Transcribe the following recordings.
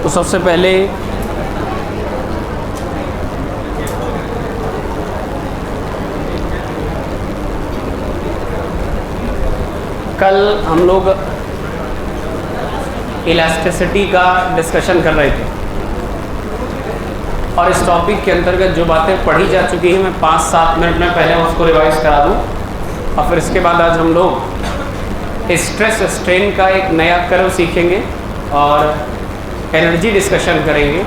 तो सबसे पहले कल हम लोग इलास्टिसिटी का डिस्कशन कर रहे थे और इस टॉपिक के अंतर्गत जो बातें पढ़ी जा चुकी हैं मैं 5-7 मिनट में पहले उसको रिवाइज करा दूं और फिर इसके बाद आज हम लोग स्ट्रेस स्ट्रेन का एक नया कर्व सीखेंगे और एनर्जी डिस्कशन करेंगे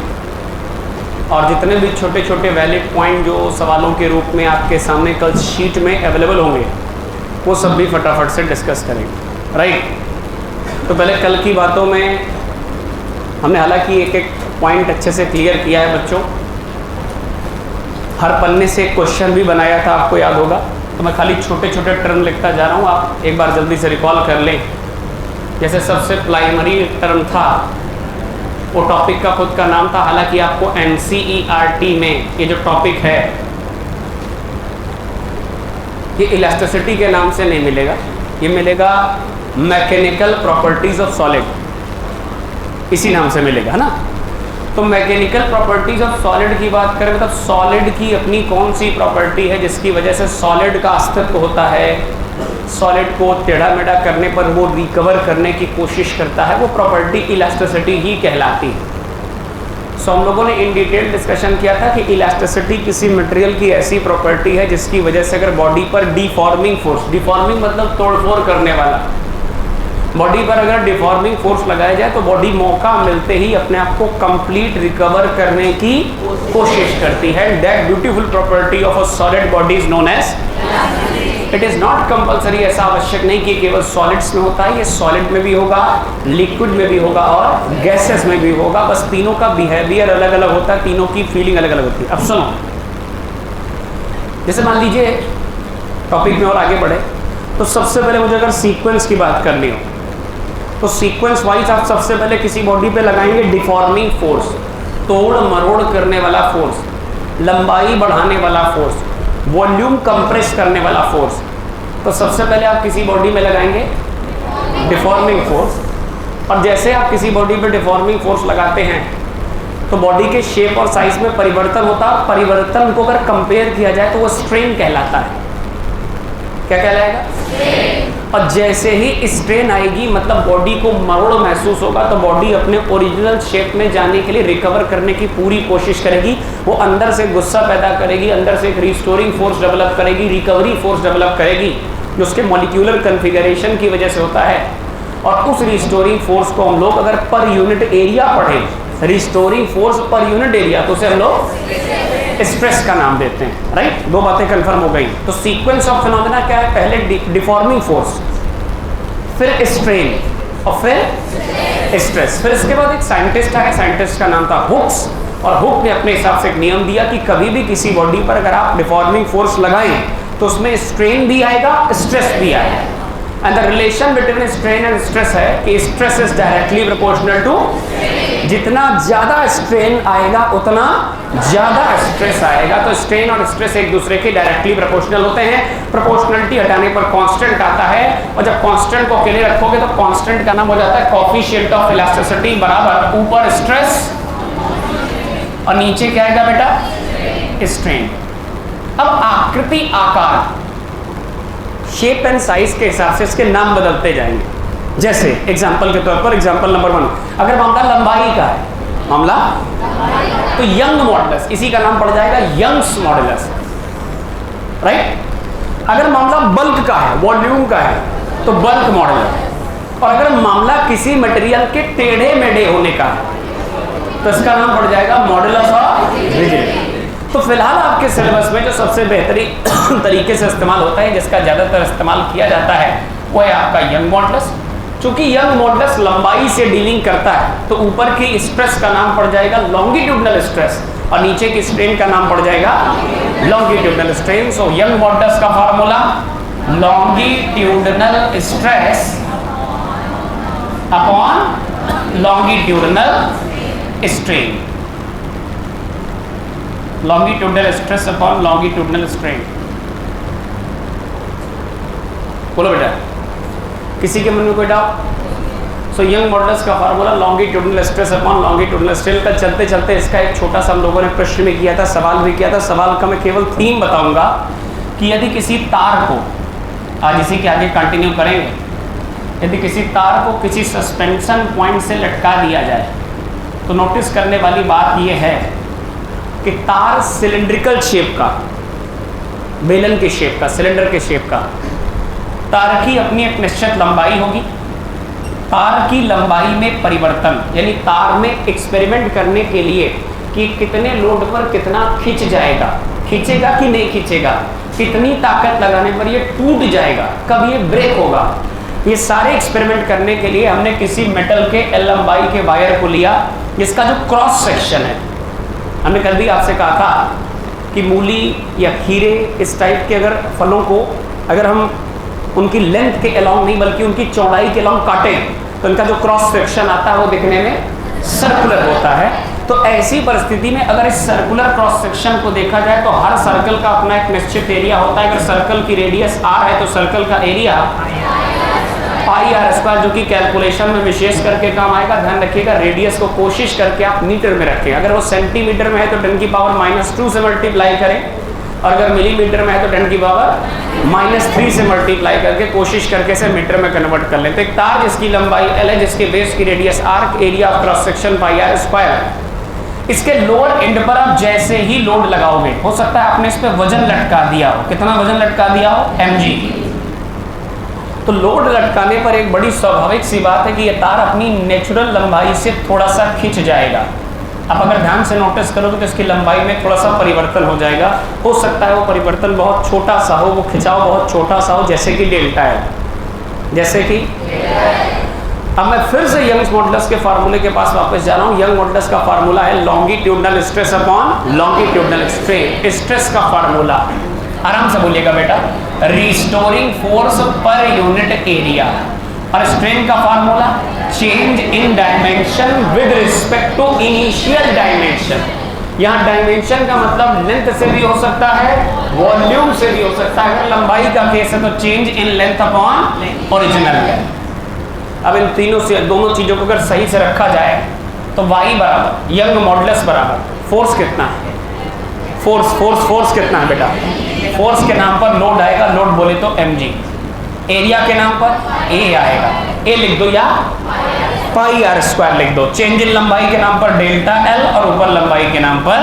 और जितने भी छोटे छोटे वैलिड पॉइंट जो सवालों के रूप में आपके सामने कल शीट में अवेलेबल होंगे वो सब भी फटाफट से डिस्कस करेंगे। राइट, तो पहले कल की बातों में हमने हालांकि एक एक पॉइंट अच्छे से क्लियर किया है बच्चों। हर पन्ने से एक क्वेश्चन भी बनाया था, आपको याद होगा। तो मैं खाली छोटे छोटे टर्म लिखता जा रहा हूँ, आप एक बार जल्दी से रिकॉल कर लें। जैसे सबसे प्राइमरी टर्म था वो टॉपिक का खुद का नाम था, हालांकि आपको NCERT में ये जो टॉपिक है ये इलास्टिसिटी के नाम से नहीं मिलेगा, ये मिलेगा मैकेनिकल प्रॉपर्टीज ऑफ सॉलिड, इसी नाम से मिलेगा, है ना। तो मैकेनिकल प्रॉपर्टीज ऑफ सॉलिड की बात करें मतलब सॉलिड की अपनी कौन सी प्रॉपर्टी है जिसकी वजह से सॉलिड का अस्तित्व होता है, सॉलिड को टेढ़ा मेढ़ा करने पर वो रिकवर करने की कोशिश करता है, वो प्रॉपर्टी इलास्टिसिटी ही कहलाती है। सो हम लोगों ने इन डिटेल डिस्कशन किया था कि इलास्टिसिटी किसी मटेरियल की ऐसी प्रॉपर्टी है जिसकी वजह से अगर बॉडी पर डिफॉर्मिंग फोर्स, डिफॉर्मिंग मतलब तोड़फोड़ करने वाला, बॉडी पर अगर डिफॉर्मिंग फोर्स लगाया जाए तो बॉडी मौका मिलते ही अपने आप को कंप्लीट रिकवर करने की कोशिश करती है। That beautiful property of a solid body is known as it is not compulsory, ऐसा आवश्यक नहीं कि केवल सॉलिड्स में होता है, ये सॉलिड में भी होगा, लिक्विड में भी होगा और गैसेस में भी होगा। बस तीनों का बिहेवियर अलग अलग होता है, तीनों की फीलिंग अलग अलग होती है। अब सुनो, जैसे मान लीजिए टॉपिक में और आगे बढ़े तो सबसे पहले मुझे अगर सीक्वेंस की बात करनी हो तो सीक्वेंस वाइज आप सबसे पहले किसी बॉडी पे लगाएंगे डिफॉर्मिंग फोर्स, तोड़ मरोड़ करने वाला फोर्स, लंबाई बढ़ाने वाला फोर्स, वॉल्यूम कंप्रेस करने वाला फोर्स। तो सबसे पहले आप किसी बॉडी में लगाएंगे डिफॉर्मिंग फोर्स और जैसे आप किसी बॉडी पे डिफॉर्मिंग फोर्स लगाते हैं तो बॉडी के शेप और साइज में परिवर्तन होता है। परिवर्तन को अगर कंपेयर किया जाए तो वो स्ट्रेन कहलाता है। क्या कहलाएगा? और जैसे ही स्ट्रेन आएगी मतलब बॉडी को मरोड़ महसूस होगा तो बॉडी अपने ओरिजिनल शेप में जाने के लिए रिकवर करने की पूरी कोशिश करेगी। वो अंदर से गुस्सा पैदा करेगी, अंदर से एक रिस्टोरिंग फोर्स डेवलप करेगी, रिकवरी फोर्स डेवलप करेगी जो उसके मॉलिक्यूलर कन्फिगरेशन की वजह से होता है। और उस रिस्टोरिंग फोर्स को हम लोग अगर पर यूनिट एरिया पढ़ें, restoring force per unit area, तो उसे हम लोग स्ट्रेस का नाम देते हैं। राइट, दो बातें कंफर्म हो गई। तो सीक्वेंस ऑफ फिनोमेना क्या है? पहले डिफॉर्मिंग फोर्स, फिर स्ट्रेन और फिर स्ट्रेस। फिर इसके बाद एक साइंटिस्ट आया, साइंटिस्ट का नाम था हुक्स, और हुक ने अपने हिसाब से एक नियम दिया कि कभी भी किसी बॉडी पर अगर आप डिफॉर्मिंग फोर्स लगाएं तो उसमें स्ट्रेन भी आएगा, स्ट्रेस भी आएगा। And the relation between strain and stress है कि stress is directly proportional to, जितना ज्यादा स्ट्रेन आएगा उतना ज्यादा स्ट्रेस आएगा। तो स्ट्रेन और स्ट्रेस एक दूसरे के डायरेक्टली प्रोपोर्शनल होते हैं। प्रोपोर्शनलिटी हटाने पर कांस्टेंट आता है और जब कांस्टेंट को अकेले रखोगे तो कांस्टेंट का नाम हो जाता है कोएफिशिएंट ऑफ इलास्टिसिटी बराबर ऊपर स्ट्रेस और नीचे क्या आएगा बेटा? स्ट्रेन। अब आकृति, आकार, शेप एंड साइज के हिसाब से इसके नाम बदलते जाएंगे। जैसे एग्जांपल के तौर पर, एग्जांपल नंबर 1, अगर मामला लंबाई का है, मामला तो यंग मॉडुलस, इसी का नाम पड़ जाएगा यंग्स मॉडुलस। राइट, अगर मामला बल्क का है, वॉल्यूम का है तो बल्क मॉडुलस। और अगर मामला किसी मटेरियल के टेढ़े मेढ़े होने का है तो इसका नाम पड़ जाएगा मॉडुलस ऑफ रिजिडिटी। तो फिलहाल आपके सिलेबस में जो सबसे बेहतरीन तरीके से इस्तेमाल होता है, जिसका ज़्यादातर इस्तेमाल किया जाता है, वो है आपका यंग मॉडुलस। चूंकि यंग मॉडुलस लंबाई से डीलिंग करता है तो ऊपर की स्ट्रेस का नाम पड़ जाएगा लॉन्गिट्यूडनल स्ट्रेस और नीचे की स्ट्रेन का नाम पड़ जाएगा longitudinal strain. So Young modulus का formula longitudinal stress upon longitudinal strain, longitudinal stress upon longitudinal strain. बोलो बेटा, किसी के मन में कोई डाउट? सो यंग मॉडुलस का formula longitudinal stress upon longitudinal strain का चलते चलते इसका एक छोटा सा हम लोगों ने प्रश्न में किया था, सवाल भी किया था। सवाल का मैं केवल थीम बताऊंगा कि यदि किसी तार को, आज इसी के आगे कंटिन्यू करेंगे, यदि किसी तार को किसी सस्पेंशन पॉइंट से लटका दिया जाए तो नोटिस करने वाली बात यह है कि तार सिलिंड्रिकल शेप का, बेलन के शेप का, सिलेंडर के शेप का, तार की अपनी एक निश्चित लंबाई होगी। तार की लंबाई में परिवर्तन, यानी तार में एक्सपेरिमेंट करने के लिए कि कितने लोड पर कितना खींच जाएगा, खींचेगा कि नहीं खींचेगा, कितनी ताकत लगाने पर ये टूट जाएगा, कब ये ब्रेक होगा, ये सारे एक्सपेरिमेंट करने के लिए हमने किसी मेटल के एल लंबाई के वायर को लिया जिसका जो क्रॉस सेक्शन है, हमने कल भी आपसे कहा था कि मूली या खीरे इस टाइप के अगर फलों को अगर हम उनकी लेंथ के अलोंग नहीं बल्कि उनकी चौड़ाई के अलोंग काटें तो इनका जो क्रॉस सेक्शन आता है वो दिखने में सर्कुलर होता है। तो ऐसी परिस्थिति में अगर इस सर्कुलर क्रॉस सेक्शन को देखा जाए तो हर सर्कल का अपना एक निश्चित एरिया होता है। अगर सर्कल की रेडियस r है तो सर्कल का एरिया पाई आर स्क्वायर, जो कि कैलकुलेशन में विशेष करके काम आएगा। ध्यान रखिएगा रेडियस को कोशिश करके आप मीटर में रखें। अगर वो सेंटीमीटर में है तो 10 की पावर -2 से मल्टीप्लाई करें, और अगर मिलीमीटर में है तो 10 की पावर -3 से मल्टीप्लाई करके कोशिश करके इसे मीटर में कन्वर्ट कर लें। तो एक तार जिसकी लंबाई l है, जिसके बेस की radius r, area of cross section pi r square, इसके लोअर एंड पर आप जैसे ही लोड लगाओगे, हो सकता है आपने इस पर वजन लटका दिया हो, कितना वजन लटका दिया हो, mg, तो लोड लटकाने पर एक बड़ी स्वाभाविक सी बात है कि यह तार अपनी नेचुरल लंबाई से थोड़ा सा खिंच जाएगा। आप अगर ध्यान से नोटिस करोगे तो इसकी लंबाई में थोड़ा सा परिवर्तन हो जाएगा। हो सकता है वो परिवर्तन बहुत छोटा सा हो, वो खिंचाव बहुत छोटा सा हो, जैसे कि डेल्टा है, जैसे कि अब मैं फिर से यंग्स मॉडुलस के फार्मूले के पास वापस जा रहा हूँ। यंग मॉडुलस का फार्मूला है longitudinal stress upon longitudinal strain. Stress का फार्मूला, आराम से बोलिएगा बेटा, restoring force per unit area, और स्ट्रेन का formula change in dimension with respect to initial dimension. यहाँ डायमेंशन का मतलब लेंथ से भी हो सकता है, वॉल्यूम से भी हो सकता है। अगर लंबाई का केस है तो change in length upon original है। अब इन तीनों से दोनों चीजों को अगर सही से रखा जाए तो y बराबर यंग मॉडुलस बराबर फोर्स कितना है, फोर्स कितना है बेटा, फोर्स के नाम पर लोड आएगा, लोड बोले तो mg, एरिया के नाम पर a आएगा, a लिख दो या पाई आर स्क्वायर लिख दो, चेंज इन लंबाई के नाम पर डेल्टा l, और ऊपर लंबाई के नाम पर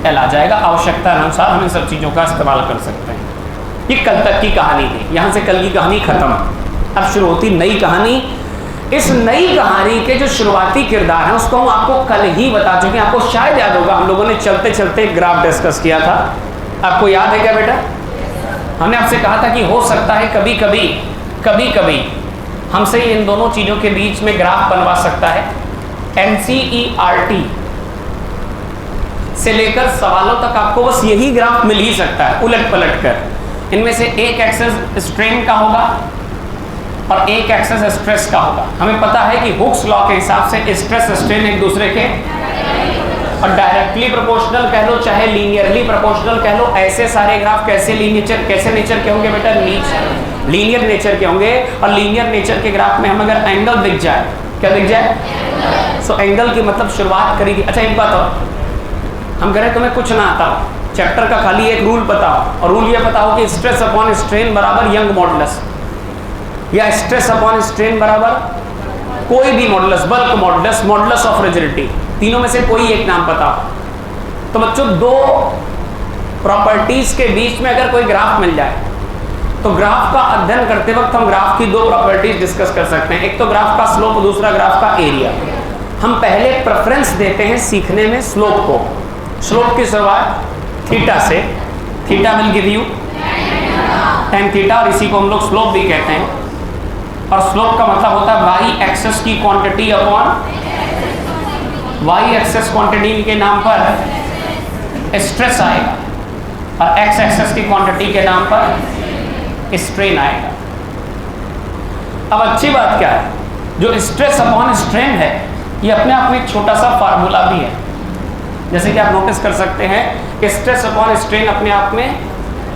l आ जाएगा। आवश्यकता अनुसार हम इन सब चीजों का इस्तेमाल कर सकते हैं। ये कल तक की कहानी थी, यहाँ से कल की कहानी खत्म, अब शुरू होती नई कहानी। इस नई कहानी के जो शुरुआती किरदार हैं उसको हम आपको कल ही बता चुके हैं। आपको शायद याद होगा हम लोगों ने चलते चलते एक ग्राफ डिस्कस किया था, आपको याद है क्या बेटा? हमने आपसे कहा था कि हो सकता है कभी कभी हमसे इन दोनों चीजों के बीच में ग्राफ बनवा सकता है। NCERT से लेकर सवालों तक आपको बस यही ग्राफ मिल ही सकता है उलट पलट कर। इनमें से एक एक्सेस स्ट्रेन का होगा और एक एक्सेस स्ट्रेस का होगा। हमें पता है कि हुक्स लॉ के हिसाब से स्ट्रेस स्ट्रेन एक दूसरे के और डायरेक्टली प्रोपोर्शनल कह लो चाहे लीनियरली प्रोपोर्शनल कह लो। ऐसे सारे ग्राफ कैसे नेचर के होंगे बेटा? लीनियर नेचर के होंगे। और लीनियर नेचर के ग्राफ में हम अगर एंगल दिख जाए, क्या दिख जाए? सो एंगल की मतलब शुरुआत करी थी। अच्छा एक बात और, हम कह रहे तुम्हें कुछ ना आता हो, चैप्टर का खाली एक रूल बताओ, और रूल ये बताओ कि स्ट्रेस अपॉन स्ट्रेन बराबर यंग मॉडुलस, या स्ट्रेस अपॉन स्ट्रेन बराबर कोई भी modulus, bulk modulus, modulus of rigidity, तीनों में से कोई एक नाम बताओ। तो बच्चों दो प्रॉपर्टीज के बीच में अगर कोई ग्राफ मिल जाए तो ग्राफ का अध्ययन करते वक्त हम ग्राफ की दो प्रॉपर्टीज डिस्कस कर सकते हैं। एक तो ग्राफ का स्लोप, दूसरा ग्राफ का एरिया। हम पहले प्रेफरेंस देते हैं सीखने में स्लोप को। स्लोप की शुरुआत थीटा से, theta will give you tan theta, और इसी को हम लोग स्लोप भी कहते हैं। और स्लोप का मतलब होता है वाई एक्सेस की quantity upon Y axis quantity के नाम पर स्ट्रेस आएगा, और एक्स एक्सेस की क्वांटिटी के नाम पर स्ट्रेन आएगा। अब अच्छी बात क्या है, जो स्ट्रेस अपॉन स्ट्रेन है ये अपने आप में एक छोटा सा फार्मूला भी है। जैसे कि आप नोटिस कर सकते हैं स्ट्रेस अपॉन स्ट्रेन अपने आप में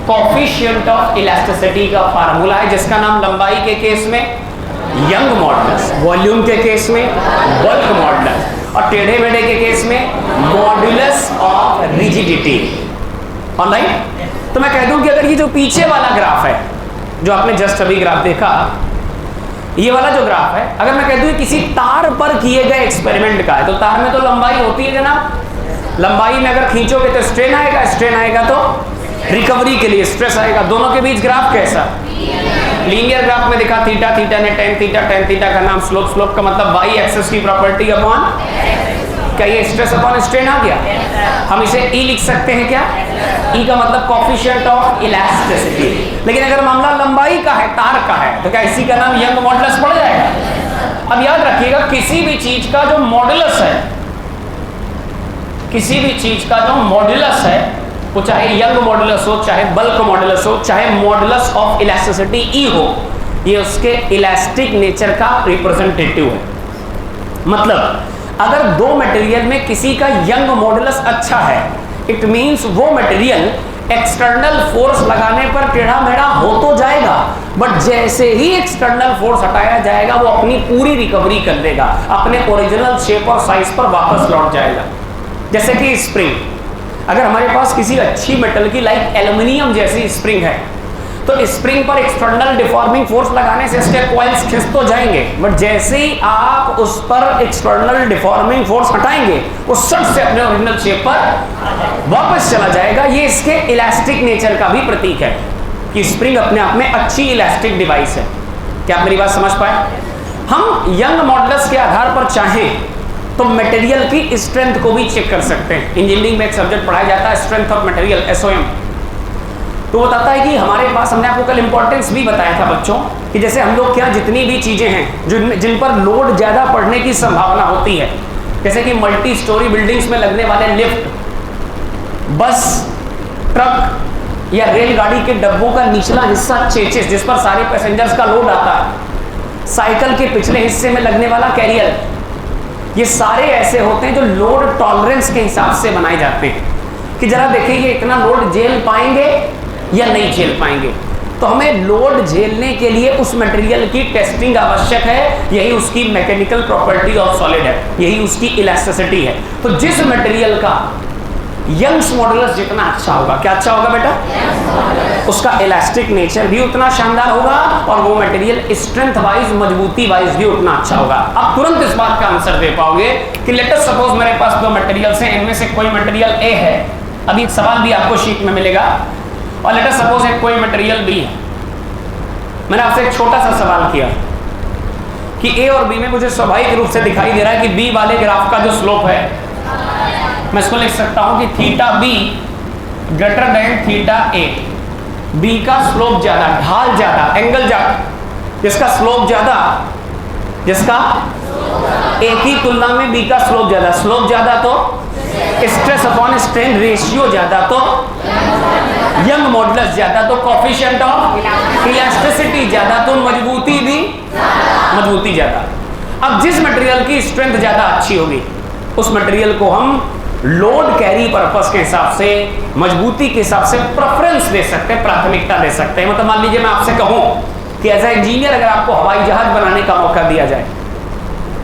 कोएफिशिएंट ऑफ इलास्टिसिटी का फार्मूला है, जिसका नाम लंबाई के केस में यंग मॉडुलस, वॉल्यूम के केस में बल्क मॉडुलस, और टेढ़े मेढ़े के केस में मॉडुलस ऑफ रिजिडिटी। ऑनलाइन तो मैं कह दूं कि अगर ये जो पीछे वाला ग्राफ है, जो आपने जस्ट अभी ग्राफ देखा, ये वाला जो ग्राफ है, अगर मैं कह दूं किसी तार पर किए गए एक्सपेरिमेंट का है, तो तार में तो लंबाई होती है जनाब, लंबाई में अगर खींचोगे तो स्ट्रेन आएगा, स्ट्रेन आएगा तो रिकवरी के लिए स्ट्रेस आएगा। दोनों के बीच ग्राफ कैसा? लीनियर ग्राफ में दिखा थीटा, थीटा ने टेन थीटा का नाम स्लोप, स्लोप का मतलब वाई एक्सिस की प्रॉपर्टी अपॉन, क्या ये स्ट्रेस अपॉन स्ट्रेन आ गया? हम इसे ई लिख सकते हैं क्या? ई का मतलब कोएफिशिएंट ऑफ इलास्टिसिटी। लेकिन अगर मामला लंबाई का है, तार का है, तो क्या इसी का नाम यंग मॉडुलस पड़ जाएगा? अब याद रखिएगा, किसी भी चीज का जो मॉडुलस है, किसी भी चीज का जो मॉडुलस है, वो चाहे यंग मॉडुलस हो, चाहे बल्क मॉडुलस हो, चाहे मॉडुलस ऑफ इलास्टिसिटी ई हो, ये उसके इलास्टिक नेचर का रिप्रेजेंटेटिव है। मतलब अगर दो मटेरियल में किसी का यंग मॉडुलस अच्छा है, इट मींस वो मटेरियल एक्सटर्नल फोर्स लगाने पर टेढ़ा मेढ़ा हो तो जाएगा, बट जैसे ही एक्सटर्नल फोर्स हटाया जाएगा वो अपनी पूरी रिकवरी कर लेगा, अपने ओरिजिनल शेप और साइज पर वापस लौट जाएगा। जैसे कि स्प्रिंग, अगर हमारे पास किसी अच्छी मेटल की लाइक एल्युमिनियम जैसी स्प्रिंग है, तो स्प्रिंग पर एक्सटर्नल डिफॉर्मिंग फोर्स लगाने से इसके कॉइल्स खिंच तो जाएंगे, बट जैसे ही आप उस पर एक्सटर्नल डिफॉर्मिंग फोर्स हटाएंगे, वो सट से अपने ओरिजिनल शेप पर वापस चला जाएगा। ये इसके इलास्टिक नेचर का भी प्रतीक है कि स्प्रिंग अपने आप में अच्छी इलास्टिक डिवाइस है। क्या आप मेरी बात समझ पाए? हम यंग मॉडुलस के आधार पर चाहें तो मटेरियल की स्ट्रेंथ को भी चेक कर सकते हैं। इंजीनियरिंग में एक सब्जेक्ट पढ़ाया जाता है स्ट्रेंथ ऑफ मटेरियल, एसओएम। तो बताता है कि हमारे पास, हमने आपको कल इंपॉर्टेंस भी बताया था बच्चों, कि जैसे हम लोग क्या जितनी भी चीजें हैं जिन पर लोड ज्यादा पड़ने की संभावना होती है, जैसे कि मल्टी स्टोरी बिल्डिंग्स में लगने वाले लिफ्ट, बस, ट्रक या रेलगाड़ी के डब्बों का निचला हिस्सा चेसिस जिस पर सारे पैसेंजर्स का लोड आता है, साइकिल के पिछले हिस्से में लगने वाला कैरियर, ये सारे ऐसे होते हैं जो लोड टॉलरेंस के हिसाब से बनाए जाते हैं कि जरा देखिए ये इतना लोड झेल पाएंगे या नहीं झेल पाएंगे। तो हमें लोड झेलने के लिए उस मटेरियल की टेस्टिंग आवश्यक है, यही उसकी मैकेनिकल प्रॉपर्टी ऑफ सॉलिड है, यही उसकी इलास्टिसिटी है। तो जिस मटेरियल का यंग्स मॉडुलस जितना अच्छा होगा, क्या अच्छा होगा बेटा? उसका इलास्टिक नेचर भी उतना शानदार होगा और वो मटेरियल स्ट्रेंथ वाइज, मजबूती वाइज भी उतना अच्छा होगा। आप तुरंत इस बात का आंसर दे पाओगे कि लेट अस सपोज मेरे पास दो मटेरियल्स हैं, इनमें से कोई मटेरियल ए है, अभी एक सवाल भी आपको शीट में मिलेगा, और लेट अस सपोज एक कोई मटेरियल बी है। मैंने आपसे एक छोटा सा सवाल किया कि ए और बी में मुझे स्वाभाविक रूप से दिखाई दे रहा है कि बी वाले ग्राफ का जो स्लोप है, मैं इसको लिख सकता हूं कि theta B greater than theta A. B का स्लोप ज्यादा, ढाल ज्यादा, एंगल ज्यादा, जिसका स्लोप ज्यादा, जिसका ए की तुलना में बी का स्लोप ज्यादा, स्लोप ज्यादा तो स्ट्रेस अपॉन स्ट्रेन रेशियो ज्यादा, तो यंग मॉडुलस ज्यादा, तो कोएफिशिएंट ऑफ इलास्टिसिटी ज्यादा, तो मजबूती भी, मजबूती ज्यादा। अब जिस मटेरियल की स्ट्रेंथ ज्यादा अच्छी होगी उस मटेरियल को हम लोड कैरी पर्पस के हिसाब से, मजबूती के हिसाब से प्रेफरेंस दे सकते हैं, प्राथमिकता दे सकते हैं। मतलब मान लीजिए मैं आपसे कहूं कि एज ए इंजीनियर अगर आपको हवाई जहाज बनाने का मौका दिया जाए,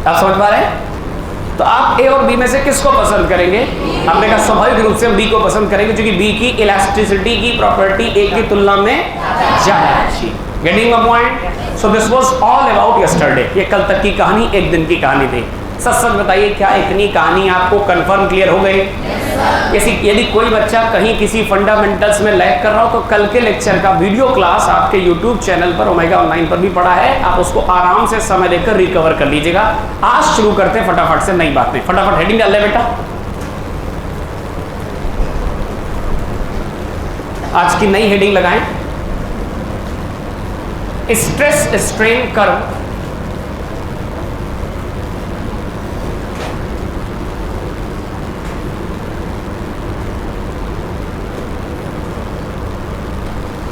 आप समझ पा रहे हैं, तो आप ए और बी में से किसको पसंद करेंगे? हमने कहा स्वाभाविक रूप से हम बी को पसंद करेंगे, क्योंकि बी की इलास्टिसिटी की प्रॉपर्टी ए की तुलना में ज्यादा अच्छी। Getting my point? So this was all about yesterday. ये कल तक की कहानी, एक दिन की कहानी थी। सच सच बताइए, क्या इतनी कहानी आपको कंफर्म क्लियर हो गई? यदि कोई बच्चा कहीं किसी फंडामेंटल्स में लैग कर रहा हो तो कल के लेक्चर का वीडियो क्लास आपके यूट्यूब चैनल पर ओमेगा ऑनलाइन पर भी पड़ा है, आप उसको आराम से समय देकर रिकवर कर लीजिएगा। आज शुरू करते हैं फटाफट से नई बातें। फटाफट हेडिंग डाल ले बेटा। आज की नई हेडिंग लगाएं, stress strain curve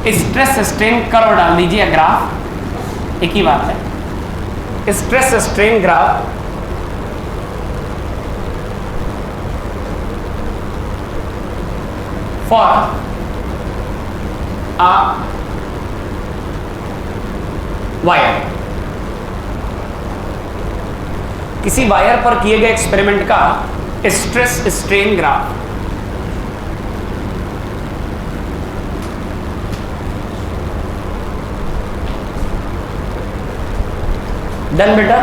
stress strain curve डाल दीजिए, ग्राफ एक ही बात है। Stress strain graph for a wire. किसी वायर पर किए गए एक्सपेरिमेंट का स्ट्रेस स्ट्रेन ग्राफ। डन बेटा।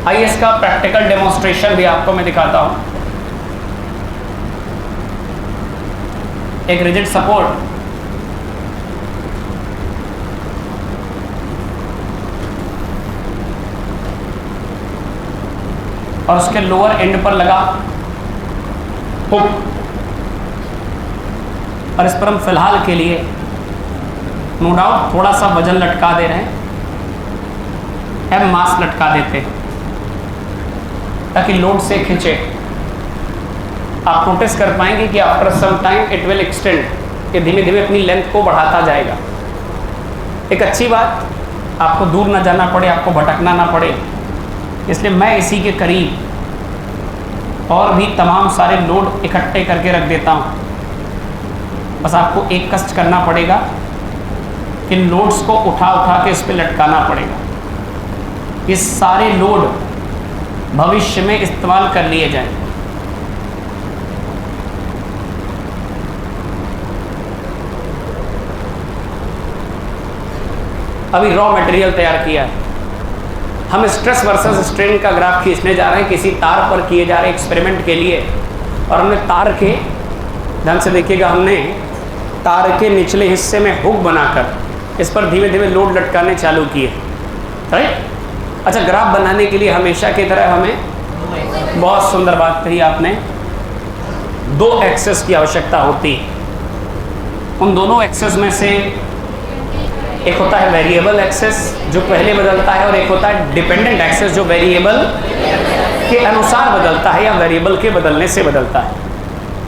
आइए इसका प्रैक्टिकल डेमोन्स्ट्रेशन भी आपको मैं दिखाता हूं। एक रिजिड सपोर्ट, और उसके लोअर एंड पर लगा हुक, और इस पर हम फिलहाल के लिए नो डाउट थोड़ा सा वजन लटका दे रहे हैं, एम मास लटका देते हैं ताकि लोड से खींचे। आप नोटिस कर पाएंगे कि after some time it will extend, ये धीमे धीमे अपनी लेंथ को बढ़ाता जाएगा। एक अच्छी बात, आपको दूर ना जाना पड़े, आपको भटकना ना पड़े, इसलिए मैं इसी के करीब और भी तमाम सारे लोड इकट्ठे करके रख देता हूँ। बस आपको एक कष्ट करना पड़ेगा, इन लोड्स को उठा उठा के इस पर लटकाना पड़ेगा। ये सारे लोड भविष्य में इस्तेमाल कर लिए जाएं। अभी रॉ मटेरियल तैयार किया है, हम स्ट्रेस वर्सेस स्ट्रेन का ग्राफ खींचने जा रहे हैं किसी तार पर किए जा रहे एक्सपेरिमेंट के लिए। और हमने तार के, ध्यान से देखिएगा, हमने तार के निचले हिस्से में हुक बनाकर इस पर धीमे धीमे लोड लटकाने चालू किए, राइट। अच्छा, ग्राफ बनाने के लिए हमेशा की तरह हमें, बहुत सुंदर बात कही आपने, दो एक्सेस की आवश्यकता होती है। उन दोनों एक्सेस में से एक होता है वेरिएबल एक्सेस जो पहले बदलता है, और एक होता है डिपेंडेंट एक्सेस जो वेरिएबल के अनुसार बदलता है या वेरिएबल के बदलने से बदलता है।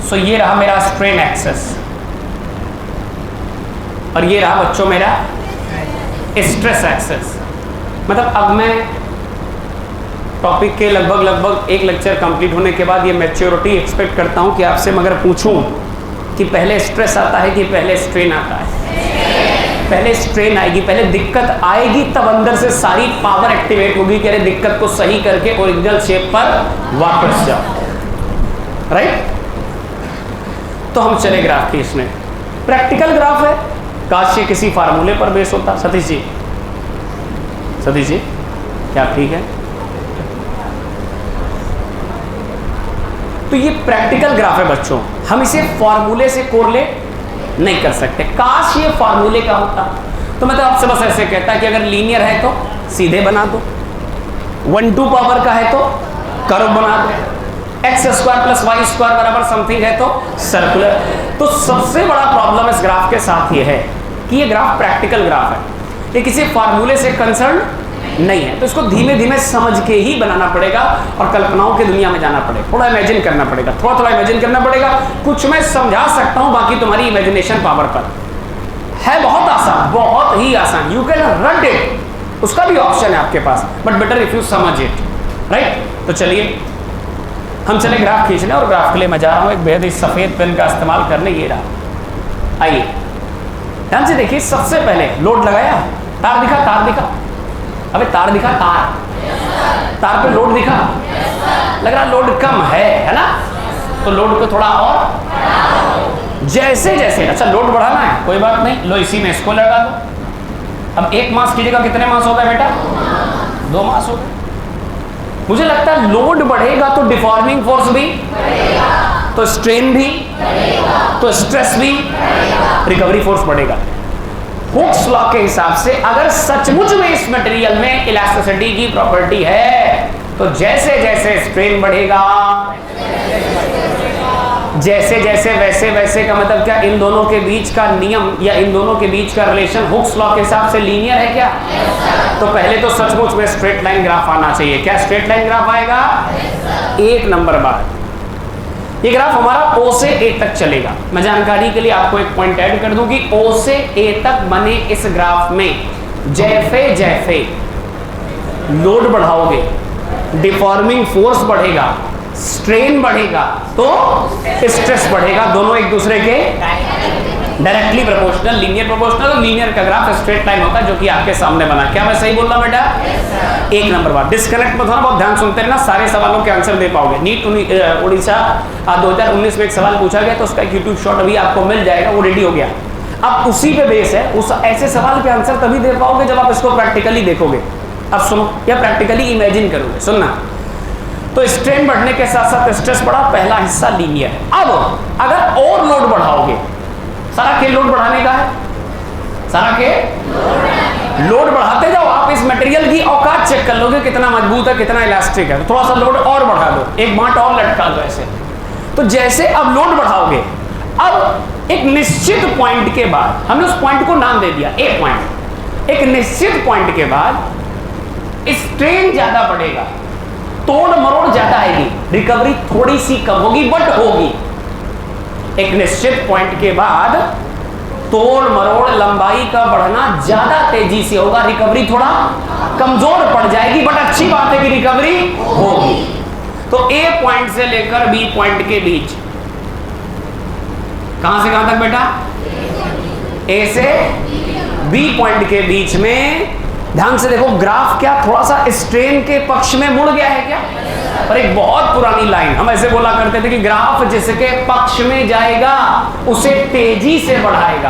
सो ये रहा मेरा स्ट्रेन एक्सेस, और ये रहा बच्चों मेरा स्ट्रेस एक्सेस। मतलब अब मैं टॉपिक के लगभग एक लेक्चर कंप्लीट होने के बाद ये मैच्योरिटी एक्सपेक्ट करता हूँ कि आपसे मगर पूछूं कि पहले स्ट्रेस आता है कि पहले स्ट्रेन आता है। पहले स्ट्रेन आएगी, पहले दिक्कत आएगी, तब अंदर से सारी पावर एक्टिवेट होगी कि अरे दिक्कत को सही करके ओरिजिनल शेप पर वापस जाओ, राइट। तो हम चले ग्राफ खींचने। प्रैक्टिकल ग्राफ है, काश ये किसी फार्मूले पर बेस होता। सतीश जी, सतीश जी क्या ठीक है? तो ये प्रैक्टिकल ग्राफ है बच्चों, हम इसे फॉर्मूले से कोरिलेट नहीं कर सकते। काश ये फॉर्मूले का होता तो मैं तो आपसे बस ऐसे कहता कि अगर लीनियर है तो सीधे बना दो, 1/2 पावर का है तो कर्व बना दो, x² + y² बराबर समथिंग है तो सर्कुलर। तो सबसे बड़ा प्रॉब्लम इस ग्राफ के साथ ये है कि ये ग्राफ प्रैक्टिकल ग्राफ है, ये किसी फार्मूले से कंसर्न नहीं है। तो इसको धीमे धीमे समझ के ही बनाना पड़ेगा और कल्पनाओं की दुनिया में जाना पड़ेगा, थोड़ा इमेजिन करना पड़ेगा, थोड़ा इमेजिन करना पड़ेगा। कुछ मैं समझा सकता हूं, बाकी तुम्हारी इमेजिनेशन पावर पर है। बहुत आसान, बहुत ही आसान, यू कैन रन इट, उसका भी ऑप्शन है आपके पास, बट बेटर इफ यू समझ इट, राइट। तो चलिए हम चले ग्राफ खींचने, और ग्राफ के लिए मैं जा रहा हूं एक बेहद ही सफेद पेन का इस्तेमाल करने। ये रहा, आइए ध्यान से देखिए। सबसे पहले लोड लगाया, तार दिखा, तार दिखा, अबे तार दिखा, तार पे लोड दिखा, लग रहा लोड कम है ना, तो लोड को थोड़ा और जैसे जैसे, अच्छा लोड बढ़ाना है, कोई बात नहीं, लो इसी में इसको लगा दो। अब एक मास की जगह कितने मास हो गए बेटा? 2 मास हो गए। मुझे लगता है लोड बढ़ेगा तो डिफॉर्मिंग फोर्स भी बढ़ेगा, तो स्ट्रेन भी बढ़ेगा, तो स्ट्रेस भी बढ़ेगा, रिकवरी फोर्स बढ़ेगा। हुक्स लॉ के हिसाब से अगर सचमुच में इस मटेरियल में इलास्टिसिटी की प्रॉपर्टी है तो जैसे जैसे स्ट्रेन बढ़ेगा, जैसे जैसे वैसे वैसे का मतलब क्या? इन दोनों के बीच का नियम या इन दोनों के बीच का रिलेशन हुक्स लॉ के हिसाब से लीनियर है क्या? तो पहले तो सचमुच में स्ट्रेट लाइन ग्राफ आना चाहिए। क्या स्ट्रेट लाइन ग्राफ आएगा? एक नंबर बात, ये ग्राफ हमारा O से A तक चलेगा। मैं जानकारी के लिए आपको एक पॉइंट ऐड कर दूं कि O से A तक बने इस ग्राफ में जैसे जैसे लोड बढ़ाओगे, डिफॉर्मिंग फोर्स बढ़ेगा, स्ट्रेन बढ़ेगा, तो स्ट्रेस बढ़ेगा, दोनों एक दूसरे के डायरेक्टली प्रोपोर्शनल, लीनियर प्रोपोर्शनल और लीनियर का ग्राफ स्ट्रेट लाइन होता है जो कि आपके सामने बना। क्या मैं सही बोल रहा बेटा? एक नंबर बात। डिस्कनेक्ट मत होना, बहुत ध्यान सुनते रहना, सारे सवालों के आंसर दे पाओगे। नीट उड़ीसा 2019 में एक सवाल पूछा गया तो उसका एक यूट्यूब शॉर्ट अभी आपको मिल जाएगा, वो रेडी हो गया। अब उसी पे बेस है, उस ऐसे सवाल के आंसर तभी दे पाओगे जब आप इसको प्रैक्टिकली देखोगे। अब सुनो, या प्रैक्टिकली इमेजिन करोगे। सुनना, तो स्ट्रेन बढ़ने के साथ साथ स्ट्रेस बढ़ा, पहला हिस्सा लीनियर है। अब अगर और लोड बढ़ाओगे, सारा के लोड बढ़ाने का है, सारा के लोड बढ़ाते जाओ, आप इस मटेरियल की औकात चेक कर लोगे कितना मजबूत है, कितना इलास्टिक है। तो थोड़ा सा लोड और बढ़ा दो, एक बांट और लटका दो ऐसे। तो जैसे अब लोड बढ़ाओगे, अब एक निश्चित पॉइंट के बाद, हमने उस पॉइंट को नाम दे दिया ए पॉइंट। एक निश्चित पॉइंट के बाद स्ट्रेन ज्यादा बढ़ेगा, तोड़ मरोड़ ज्यादा आएगी, रिकवरी थोड़ी सी कम होगी बट होगी। एक निश्चित पॉइंट के बाद तोड़ मरोड़ लंबाई का बढ़ना ज्यादा तेजी से होगा, रिकवरी थोड़ा कमजोर पड़ जाएगी बट अच्छी बात है कि रिकवरी होगी। तो ए पॉइंट से लेकर बी पॉइंट के बीच, कहां से कहां तक बेटा? ए से बी पॉइंट के बीच में ध्यान से देखो, ग्राफ क्या थोड़ा सा स्ट्रेन के पक्ष में मुड़ गया है क्या? पर एक बहुत पुरानी लाइन, हम ऐसे बोला करते थे कि ग्राफ जिसके पक्ष में जाएगा उसे तेजी से बढ़ाएगा।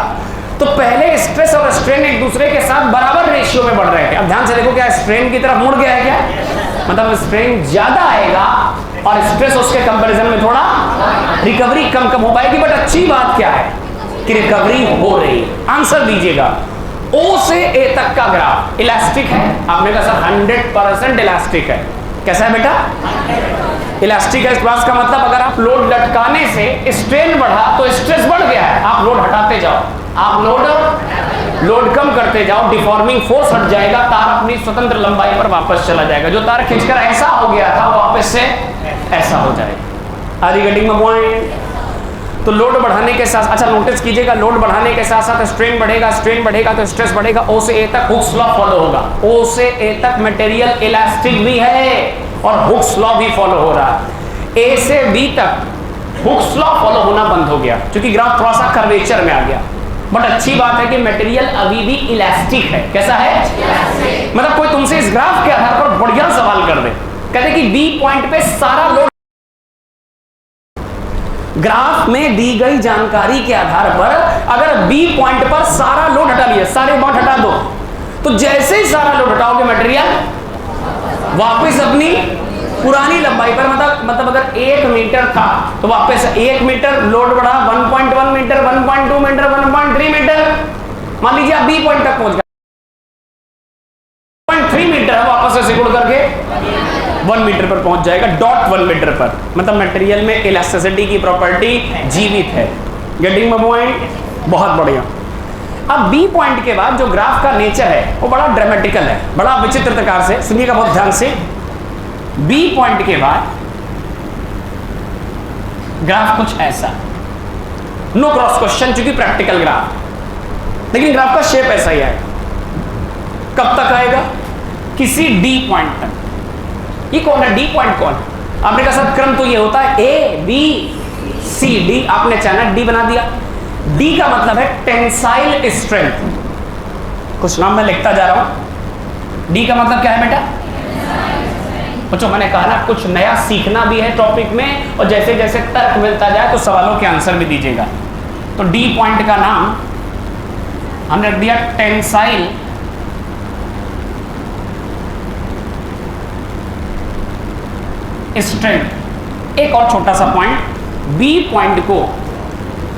तो पहले स्ट्रेस और स्ट्रेन एक दूसरे के साथ बराबर रेशियो में बढ़ रहे थे। अब ध्यान से देखो, क्या स्ट्रेन की तरफ मुड़ गया है क्या? मतलब स्ट्रेन ज्यादा आएगा और स्ट्रेस उसके कंपैरिजन में थोड़ा, रिकवरी कम कम हो पाएगी। बट अच्छी बात क्या है कि रिकवरी हो रही है। आंसर दीजिएगा, ओ से ए तक का ग्राफ इलास्टिक है। आपने कहा सर 100% इलास्टिक है। कैसा है बेटा? इलास्टिक है। इस क्लास का मतलब अगर आप लोड लटकाने से स्ट्रेन बढ़ा तो स्ट्रेस बढ़ गया है, आप लोड हटाते जाओ, आप लोड कम करते जाओ, डिफॉर्मिंग फोर्स हट जाएगा, तार अपनी स्वतंत्र लंबाई पर वापस चला जाएगा। जो तार खींचकर ऐसा हो गया था वो वापस से ऐसा हो जाएगा। Are you getting my point? तो लोड बढ़ाने के साथ, अच्छा नोटिस कीजिएगा, लोड बढ़ाने के साथ साथ स्ट्रेन बढ़ेगा, स्ट्रेन बढ़ेगा तो स्ट्रेस बढ़ेगा। ओ से ए तक हुक्स लॉ फॉलो होगा। ओ से ए तक मटेरियल इलास्टिक भी है और हुक्स लॉ भी फॉलो हो रहा है। ए से बी तक हुक्स लॉ फॉलो होना बंद हो गया क्योंकि ग्राफ थोड़ा सा कर्वेचर में आ गया। बट अच्छी बात है कि मटेरियल अभी भी इलास्टिक है। कैसा है? मतलब कोई तुमसे इस ग्राफ के आधार पर बढ़िया सवाल कर दे, कहते कि बी पॉइंट पे सारा लोड, ग्राफ में दी गई जानकारी के आधार पर अगर बी पॉइंट पर सारा लोड हटा लिया, सारे बॉन्ड हटा दो, तो जैसे ही सारा लोड हटाओगे मटेरियल वापस अपनी पुरानी लंबाई पर, मतलब अगर 1 मीटर था तो वापस 1 मीटर लोड बढ़ा, 1.1 मीटर, 1.2 मीटर, 1.3 मीटर, मान लीजिए आप बी पॉइंट तक पहुंच गए, 0.3 मीटर वापस से सिकुड़ करके 1 मीटर पर पहुंच जाएगा, डॉट 1 मीटर पर। मतलब मटेरियल में इलास्टिसिटी की प्रॉपर्टी जीवित है। Getting my point? बहुत बढ़िया। अब बी पॉइंट के बाद जो ग्राफ का नेचर है वो बड़ा ड्रामेटिकल है, बड़ा विचित्र प्रकार से। सुनिएगा बहुत ध्यान से। बी पॉइंट के बाद ग्राफ कुछ ऐसा, नो क्रॉस क्वेश्चन चूंकि प्रैक्टिकल ग्राफ, लेकिन ग्राफ का शेप ऐसा ही आएगा। कब तक आएगा? किसी डी पॉइंट तक। ये कौन है डी पॉइंट? कौन? आपने कहा सर क्रम तो ये होता है ए बी सी डी, आपने अचानक डी बना दिया। डी का मतलब है टेंसाइल स्ट्रेंथ। कुछ नाम मैं लिखता जा रहा हूं। डी का मतलब क्या है बेटा? बच्चों मैंने कहा ना कुछ नया सीखना भी है टॉपिक में, और जैसे जैसे तर्क मिलता जाए तो सवालों के आंसर भी दीजिएगा। तो डी पॉइंट का नाम हमने रख दिया टेंसाइल स्ट्रेंथ। एक और छोटा सा पॉइंट, बी पॉइंट को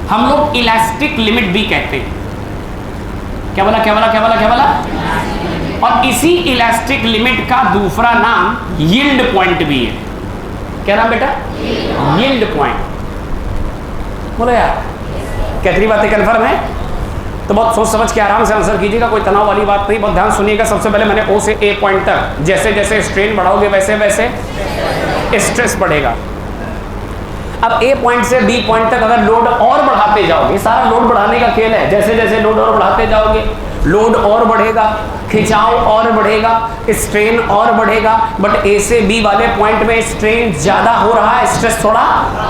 हम लोग इलास्टिक लिमिट भी कहते हैं। क्या बोला क्या बोला क्या बोला क्या बोला? और इसी इलास्टिक लिमिट का दूसरा नाम यील्ड पॉइंट भी है। क्या नाम बेटा? Yield point. बोलो यार, कितनी बातें कन्फर्म है? तो बहुत सोच समझ के आराम से आंसर कीजिएगा, कोई तनाव वाली बात नहीं। बहुत ध्यान सुनिएगा। सबसे पहले मैंने ओ से ए पॉइंट तक, जैसे जैसे स्ट्रेन बढ़ाओगे वैसे वैसे स्ट्रेस बढ़ेगा। अब ए पॉइंट से बी पॉइंट तक अगर लोड और बढ़ाते जाओगे, सारा लोड बढ़ाने का खेल है, जैसे जैसे लोड और बढ़ाते जाओगे लोड और बढ़ेगा, खिंचाव और बढ़ेगा, स्ट्रेन और बढ़ेगा, बट ए से बी वाले पॉइंट में स्ट्रेन ज्यादा हो रहा है, स्ट्रेस थोड़ा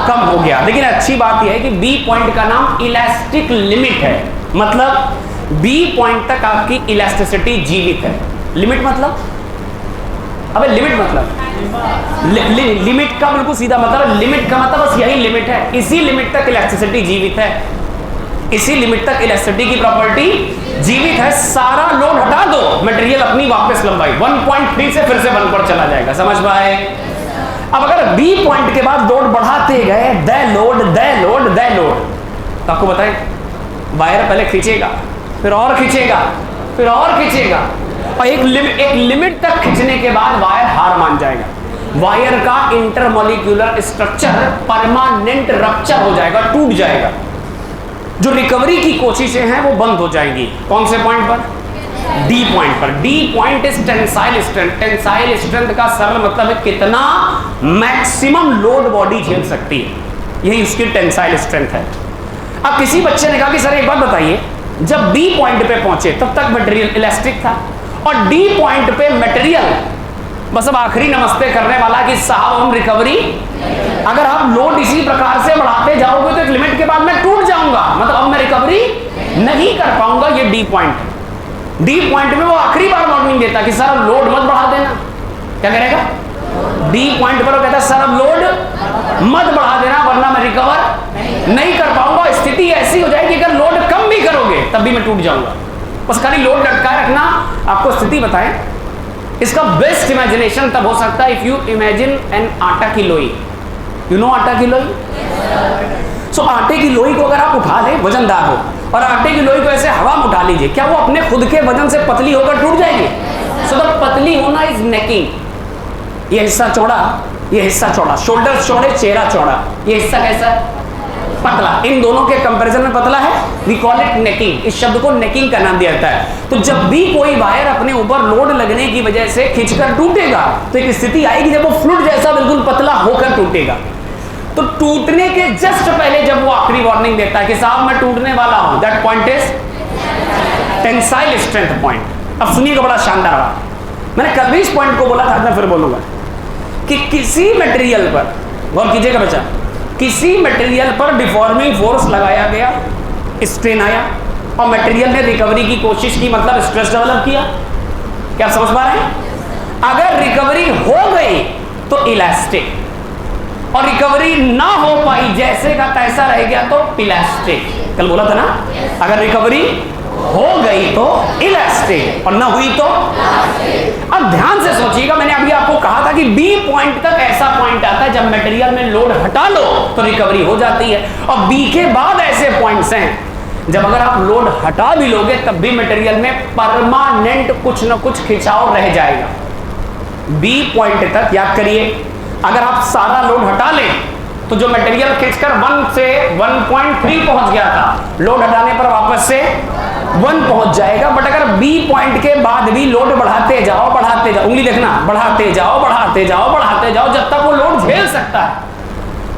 कम हो गया। लेकिन अच्छी बात यह है कि बी पॉइंट का नाम इलास्टिक लिमिट है, मतलब बी पॉइंट तक आपकी इलास्टिसिटी जीवित है। लिमिट मतलब, अबे लिमिट मतलब लिमिट का बिल्कुल सीधा मतलब, लिमिट का मतलब बस यही लिमिट है, इसी लिमिट तक इलास्टिसिटी जीवित है, इसी लिमिट तक इलास्टिसिटी की प्रॉपर्टी जीवित है। सारा लोड हटा दो, मटेरियल अपनी वापस लंबाई 1.3 से फिर से 1 पर चला जाएगा। समझ पाए? अब अगर बी पॉइंट के बाद लोड बढ़ाते गए, द लोड तो आपको बताएं वायर पहले खींचेगा, फिर और खींचेगा, फिर और खींचेगा, और एक लिमिट तक खींचने के बाद वायर हार मान जाएगा। वायर का इंटरमॉलिक्यूलर स्ट्रक्चर परमानेंट रप्चर हो जाएगा, टूट जाएगा। जो रिकवरी की कोशिशें हैं वो बंद हो जाएंगी। कौन से पॉइंट पर? डी पॉइंट पर। D point is tensile strength. Tensile strength का सरल मतलब है कितना मैक्सिमम लोड बॉडी झेल सकती है, यही उसकी टेंसाइल स्ट्रेंथ है। अब किसी बच्चे ने कहा कि सर एक बात बताइए, जब बी पॉइंट पे पहुंचे तब तक मटेरियल इलास्टिक था, और डी पॉइंट पे मटेरियल बस अब आखिरी नमस्ते करने वाला कि साहब हम रिकवरी, अगर आप लोड इसी प्रकार से बढ़ाते जाओगे तो एक लिमिट के बाद मैं टूट जाऊंगा, मतलब अब मैं रिकवरी नहीं कर पाऊंगा। ये डी पॉइंट में वो आखिरी बार वार्निंग देता कि सर लोड मत बढ़ा देना। क्या करेगा? डी पॉइंट पर वो कहता सर अब लोड मत बढ़ा देना वरना मैं रिकवर नहीं कर पाऊंगा। स्थिति ऐसी हो जाएगी अगर लोड कम भी करोगे तब भी मैं टूट जाऊंगा। बस खाली लोड लटकाए रखना। आपको स्थिति बताएं, इसका बेस्ट इमेजिनेशन तब हो सकता है इफ यू इमेजिन एन आटा की लोई। यू नो आटा की लोई? सो आटे की लोई को अगर आप उठा लें, वजनदार हो, और आटे की लोई को ऐसे हवा में उठा लीजिए, क्या वो अपने खुद के वजन से पतली होकर टूट जाएगी? सो द पतली होना इज नेकिंग। ये हिस्सा चौड़ा, ये हिस्सा चौड़ा, शोल्डर चौड़े, चेहरा चौड़ा, ये हिस्सा कैसा है? पतला। इन दोनों के कंपैरिजन में पतला है, वी कॉल इट नेकिंग। इस शब्द को नेकिंग का नाम दिया जाता है। तो जब भी कोई वायर अपने ऊपर लोड लगने की वजह से खींचकर टूटेगा तो एक स्थिति आएगी जब वो फ्लूइड जैसा बिल्कुल पतला होकर टूटेगा। तो टूटने के जस्ट पहले जब वो आखिरी वार्निंग देता है कि साहब मैं टूटने वाला हूं, that point is tensile strength point. अब सुनिएगा, बड़ा शानदार बात, मैंने कल भी इस पॉइंट को बोला था, मैं फिर बोलूंगा कि किसी मटेरियल पर, गौर कीजिएगा बच्चा, किसी मटेरियल पर डिफॉर्मिंग फोर्स लगाया गया, स्ट्रेन आया, और मटेरियल ने रिकवरी की कोशिश की, मतलब स्ट्रेस डेवलप किया। क्या आप समझ पा रहे हैं? अगर रिकवरी हो गई तो इलास्टिक, और रिकवरी ना हो पाई, जैसे का तैसा रह गया तो इलास्टिक। कल बोला था ना, अगर रिकवरी हो गई तो इलास्टिक और ना हुई तो। अब ध्यान से सोचिएगा, मैंने अभी आपको कहा था कि बी पॉइंट तक ऐसा पॉइंट आता है जब मटेरियल में लोड हटा लो तो रिकवरी हो जाती है, और बी के बाद ऐसे पॉइंट्स हैं जब अगर आप लोड हटा भी लोगे तब भी मटेरियल में परमानेंट कुछ ना कुछ खिंचाव रह जाएगा। बी पॉइंट तक याद करिए, अगर आप सारा लोड हटा लें तो जो मटेरियल खींचकर 1 से 1.3 पहुंच गया था, लोड हटाने पर वापस से 1 पहुंच जाएगा। बट अगर बी पॉइंट के बाद भी लोड बढ़ाते जाओ, उंगली देखना, बढ़ाते जाओ जब तक वो लोड झेल सकता है।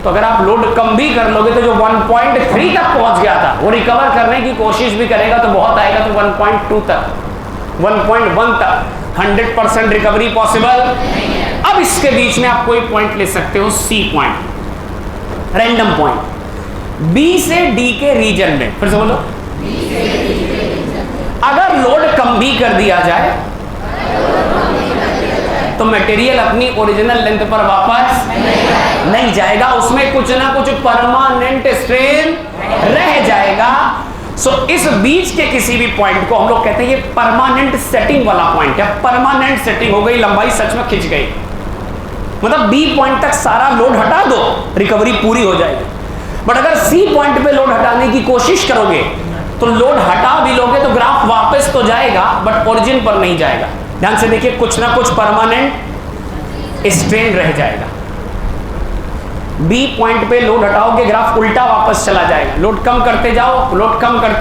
तो अगर आप लोड कम भी कर लोगे तो जो 1.3 तक पहुंच गया था वो रिकवर करने की कोशिश भी करेगा तो बहुत आएगा, तो 1.2 तक, 1.1 तक 100% रिकवरी पॉसिबल। अब इसके बीच में आप कोई पॉइंट ले सकते हो, C point, random point, B से डी के रीजन में। फिर से बोलो, अगर लोड कम भी कर दिया जाए तो मटेरियल अपनी ओरिजिनल लेंथ पर वापस नहीं जाएगा, उसमें कुछ ना कुछ परमानेंट स्ट्रेन रह जाएगा। सो इस बीच के किसी भी पॉइंट को हम लोग कहते हैं ये परमानेंट सेटिंग वाला पॉइंट है। परमानेंट सेटिंग हो गई, लंबाई सच में खिंच गई, मतलब बी पॉइंट तक सारा लोड हटा दो, रिकवरी पूरी हो जाएगी। बट अगर सी पॉइंट पे लोड हटाने की कोशिश करोगे तो लोड हटा भी लोगे तो ग्राफ वापस तो जाएगा बट ओरिजिन पर नहीं जाएगा। ध्यान से देखिए, कुछ ना कुछ परमानेंट स्ट्रेन रह जाएगा। बी पॉइंट पे लोड हटाओगे, ग्राफ उल्टा वापस चला जाएगा। लोड कम करते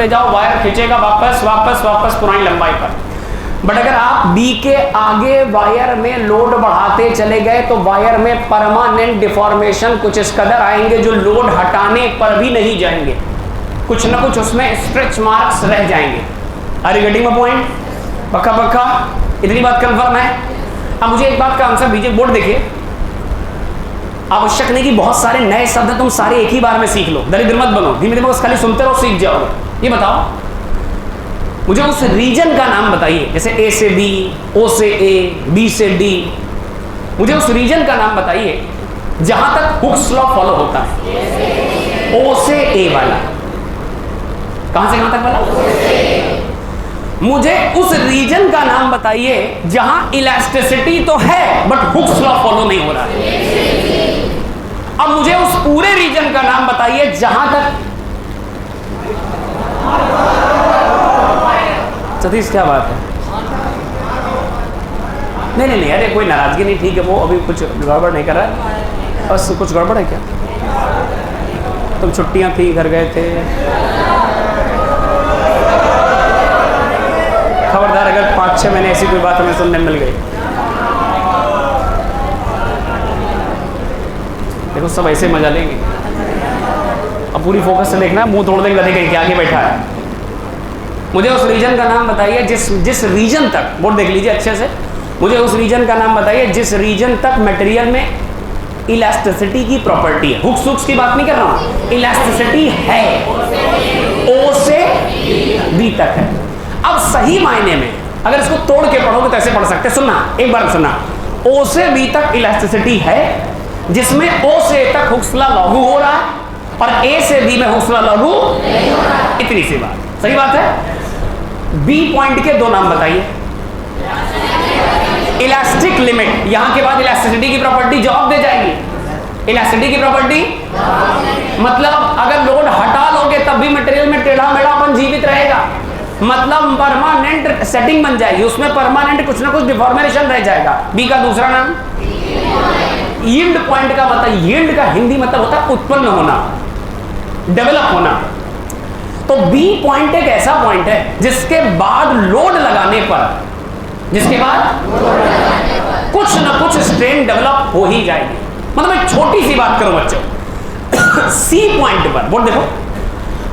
जाओ, वायर खींचेगा वापस पुरानी लंबाई पर। बट अगर आप बी के आगे वायर में लोड बढ़ाते चले गए तो वायर में परमानेंट डिफॉर्मेशन कुछ इस कदर आएंगे जो लोड हटाने पर भी नहीं जाएंगे, कुछ ना कुछ उसमें स्ट्रेच मार्क्स रह जाएंगे। Are you getting my point? पक्का पक्का, इतनी बात कंफर्म है? अब मुझे एक बात का आंसर दीजिए, बोर्ड देखिए। आवश्यक नहीं कि बहुत सारे नए शब्द तुम सारे एक ही बार में सीख लो, दरिद्र मत बनो, धीमे धीमे बस खाली सुनते रहो, सीख जाओगे। ये बताओ मुझे उस रीजन का नाम बताइए, जैसे ए से बी, ओ से ए, बी से डी, मुझे उस रीजन का नाम बताइए जहां तक हुक्स लॉ फॉलो होता है। ओ से ए वाला, कहां से कहां तक वाला? मुझे उस रीजन का नाम बताइए जहां इलास्टिसिटी तो है बट हुक्स लॉ फॉलो नहीं हो रहा है। अब मुझे उस पूरे रीजन का नाम बताइए जहां तक, सतीश क्या बात है? नहीं नहीं नहीं, अरे कोई नाराजगी नहीं, ठीक है, वो अभी कुछ गड़बड़ नहीं कर रहा है, बस कुछ गड़बड़ है क्या? तुम छुट्टियां थी, घर गए थे, खबरदार अगर 5-6 महीने ऐसी कोई बात हमें सुनने मिल गई। देखो सब ऐसे मजा लेंगे, अब पूरी फोकस से देखना, मुंह तोड़ देंगे गधे के आगे बैठा है। मुझे उस रीजन का नाम बताइए जिस रीजन तक, बोर्ड देख लीजिए अच्छे से, मुझे उस रीजन का नाम बताइए जिस रीजन तक मटेरियल में इलास्टिसिटी की प्रॉपर्टी है। हुक्स की बात नहीं कर रहा हूं, इलास्टिसिटी है, ओ से बी तक है। अब सही मायने में अगर इसको तोड़ के पढ़ोगे तो ऐसे पढ़ सकते, सुनना एक बार सुनना, ओ से बी तक इलास्टिसिटी है जिसमें ओ से ए तक हुक्स लॉ लागू हो रहा है और ए से बी में हुक्स लॉ लागू नहीं हो रहा है। इतनी सी बात, सही बात है। बी पॉइंट के दो नाम बताइए। इलास्टिक लिमिट, यहां के बाद इलास्टिसिटी की प्रॉपर्टी जवाब दे जाएगी। इलास्टिसिटी की प्रॉपर्टी मतलब अगर लोड हटा लोगे तब भी मटेरियल में टेढ़ा मेढ़ापन जीवित रहेगा, मतलब परमानेंट सेटिंग बन जाएगी, उसमें परमानेंट कुछ ना कुछ डिफॉर्मेशन रह जाएगा। बी का दूसरा नाम यील्ड पॉइंट का मतलब, यील्ड का हिंदी मतलब होता है उत्पन्न होना, डेवलप होना। तो बी पॉइंट एक ऐसा पॉइंट है जिसके बाद लोड लगाने पर, जिसके बाद कुछ ना कुछ स्ट्रेन डेवलप हो ही जाएगी। मतलब एक छोटी सी बात करो बच्चों, सी पॉइंट पर बोल देखो,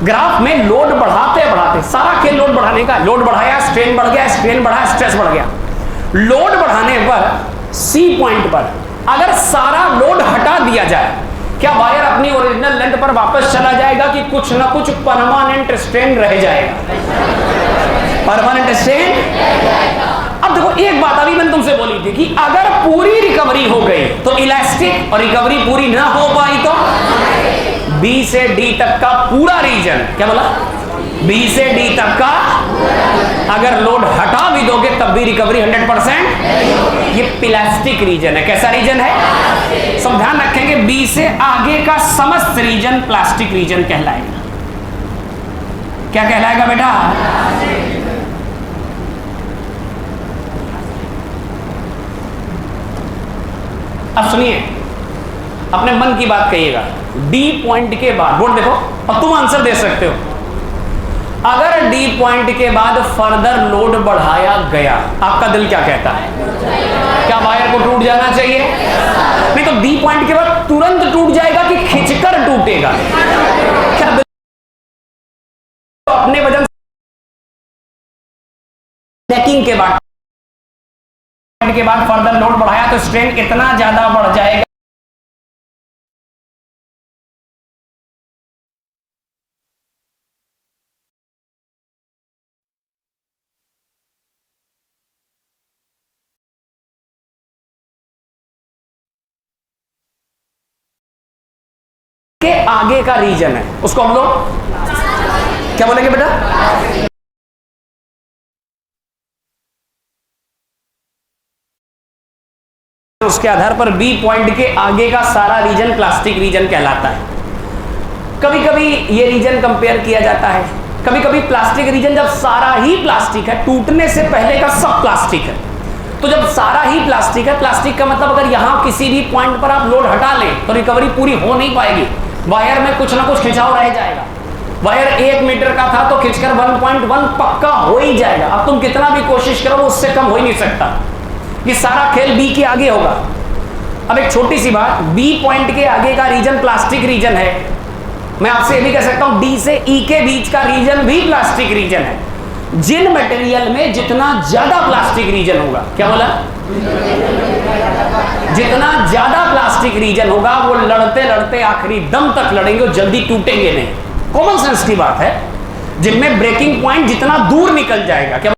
ग्राफ में लोड बढ़ाते बढ़ाते सारा खेल लोड बढ़ाने का, लोड बढ़ाया स्ट्रेन बढ़ गया, स्ट्रेन बढ़ा स्ट्रेस बढ़ गया। लोड बढ़ाने पर सी पॉइंट पर अगर सारा लोड हटा दिया जाए, क्या वायर अपनी ओरिजिनल लेंथ पर वापस चला जाएगा कि कुछ ना कुछ परमानेंट स्ट्रेन रह जाएगा? Permanent strain. अब देखो एक बात अभी मैंने तुमसे बोली थी कि अगर पूरी रिकवरी हो गई तो इलास्टिक, और रिकवरी पूरी ना हो पाई तो बी से डी तक का पूरा रीजन, क्या बोला? बी से डी तक का अगर लोड हटा भी दोगे तब भी रिकवरी 100%। ये प्लास्टिक रीजन है। कैसा रीजन है? सब ध्यान रखेंगे, बी से आगे का समस्त रीजन प्लास्टिक रीजन कहलाएगा। क्या कहलाएगा बेटा? अब सुनिए, अपने मन की बात कहिएगा। डी पॉइंट के बाद बोर्ड देखो और तुम आंसर दे सकते हो। अगर डी पॉइंट के बाद फर्दर लोड बढ़ाया गया, आपका दिल क्या कहता है? क्या वायर को टूट जाना चाहिए? नहीं तो डी पॉइंट के बाद तुरंत टूट जाएगा कि खिंचकर टूटेगा? क्या अपने वजन नेकिंग के बाद फर्दर लोड बढ़ाया तो स्ट्रेन इतना ज्यादा बढ़ जाएगा के आगे का रीजन है, उसको हम लोग क्या बोलेंगे बेटा? उसके आधार पर बी पॉइंट के आगे का सारा रीजन प्लास्टिक रीजन कहलाता है। कभी कभी ये रीजन कंपेयर किया जाता है, कभी कभी प्लास्टिक रीजन जब सारा ही प्लास्टिक है, टूटने से पहले का सब प्लास्टिक है, तो जब सारा ही प्लास्टिक है, प्लास्टिक का मतलब अगर यहां किसी भी पॉइंट पर आप लोड हटा लें तो रिकवरी पूरी हो नहीं पाएगी, वायर में कुछ ना कुछ खिंचाव रह जाएगा। वायर 1 मीटर का था तो खींचकर 1.1 पक्का हो ही जाएगा। अब तुम कितना भी कोशिश करो उससे कम हो ही नहीं सकता। ये सारा खेल बी के आगे होगा। अब एक छोटी सी बात, बी पॉइंट के आगे का रीजन प्लास्टिक रीजन है। मैं आपसे ये भी कह सकता हूं डी से ई के बीच का रीजन भी प्लास्टिक रीजन है। जिन मटेरियल में जितना ज्यादा प्लास्टिक रीजन होगा, क्या बोला, जितना ज्यादा प्लास्टिक रीजन होगा वो लड़ते लड़ते आखिरी दम तक लड़ेंगे और जल्दी टूटेंगे नहीं। कॉमन सेंस की बात है। जिनमें ब्रेकिंग पॉइंट जितना दूर निकल जाएगा, क्या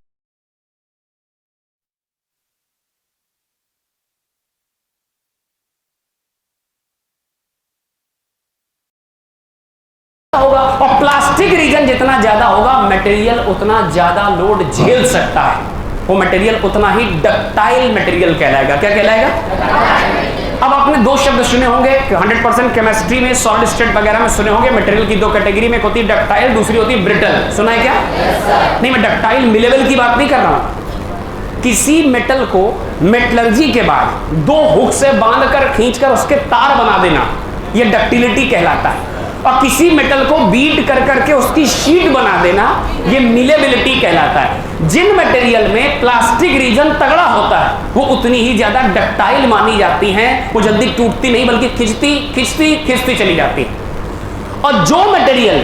होगा, और प्लास्टिक रीजन जितना ज्यादा होगा मटेरियल उतना ज्यादा लोड झेल सकता है। वो मटेरियल उतना ही डक्टाइल मटेरियल कहलाएगा। क्या कहलाएगा? अब आपने दो शब्द सुने होंगे 100% केमिस्ट्री में, सॉलिड स्टेट वगैरह में सुने होंगे। मटेरियल की दो कैटेगरी में, एक होती है डक्टाइल, दूसरी होती है ब्रिटल। सुना है क्या? नहीं, मैं डक्टाइल मिलेबल की बात नहीं कर रहा हूं। किसी मेटल को मेटलर्जी के बाद दो हुक से बांधकर खींचकर उसके तार बना देना, यह डक्टिलिटी कहलाता है। और किसी मेटल को बीट कर करके उसकी शीट बना देना, यह मिलेबिलिटी कहलाता है। जिन मटेरियल में प्लास्टिक रीजन तगड़ा होता है वो उतनी ही ज्यादा डक्टाइल मानी जाती हैं। वो जल्दी टूटती नहीं बल्कि खिंचती खिंचती खिंचती चली जाती है। और जो मटेरियल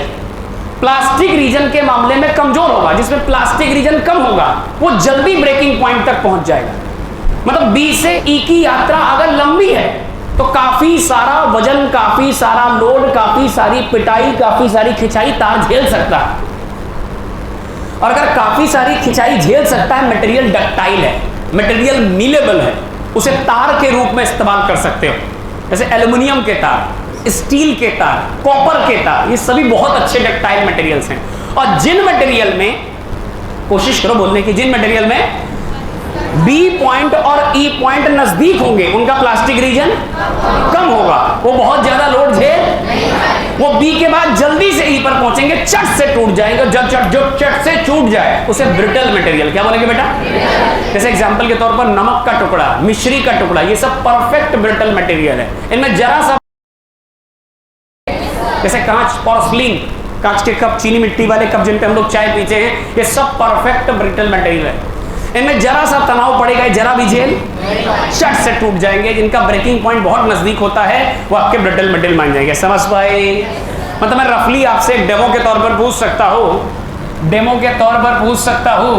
प्लास्टिक रीजन के मामले में कमजोर होगा, जिसमें प्लास्टिक रीजन कम होगा, वो जल्दी ब्रेकिंग पॉइंट तक पहुंच जाएगा। मतलब बी से ई की यात्रा अगर लंबी है तो काफी सारा वजन, काफी सारा लोड, काफी सारी पिटाई, काफी सारी खिंचाई तार झेल सकता है। और अगर काफी सारी खिंचाई झेल सकता है, मटेरियल डक्टाइल है, मटेरियल मीलेबल है, उसे तार के रूप में इस्तेमाल कर सकते हो। जैसे एल्युमिनियम के तार, स्टील के तार, कॉपर के तार, ये सभी बहुत अच्छे डक्टाइल मटेरियल्स हैं। और जिन मटेरियल में, कोशिश करो बोलने की, जिन मटेरियल में बी पॉइंट और ई पॉइंट नजदीक होंगे उनका प्लास्टिक रीजन कम होगा, वो बहुत ज्यादा लोड झेल, वो बी के बाद जल्दी से ई पर पहुंचेंगे, चट से टूट जाएंगे। जो चट से टूट जाए उसे ब्रिटल मटेरियल, क्या बोलेंगे बेटा? जैसे एग्जांपल के तौर पर नमक का टुकड़ा, मिश्री का टुकड़ा, ये सब परफेक्ट ब्रिटल मटेरियल है। इनमें जरा सा, जैसे कांच, पोर्सलिन, कांच के कप, चीनी मिट्टी वाले कप जिन पे हम लोग चाय पीते हैं, ये सब परफेक्ट ब्रिटल मटेरियल है। इनमें जरा सा तनाव पड़ेगा, जरा भी झेल, चट से टूट जाएंगे। जिनका ब्रेकिंग पॉइंट बहुत नजदीक होता है वो आपके ब्रिटल मटेरियल मान जाएंगे। समझ पाए? मतलब मैं रफली आपसे एक डेमो के तौर पर पूछ सकता हूं, डेमो के तौर पर पूछ सकता हूं,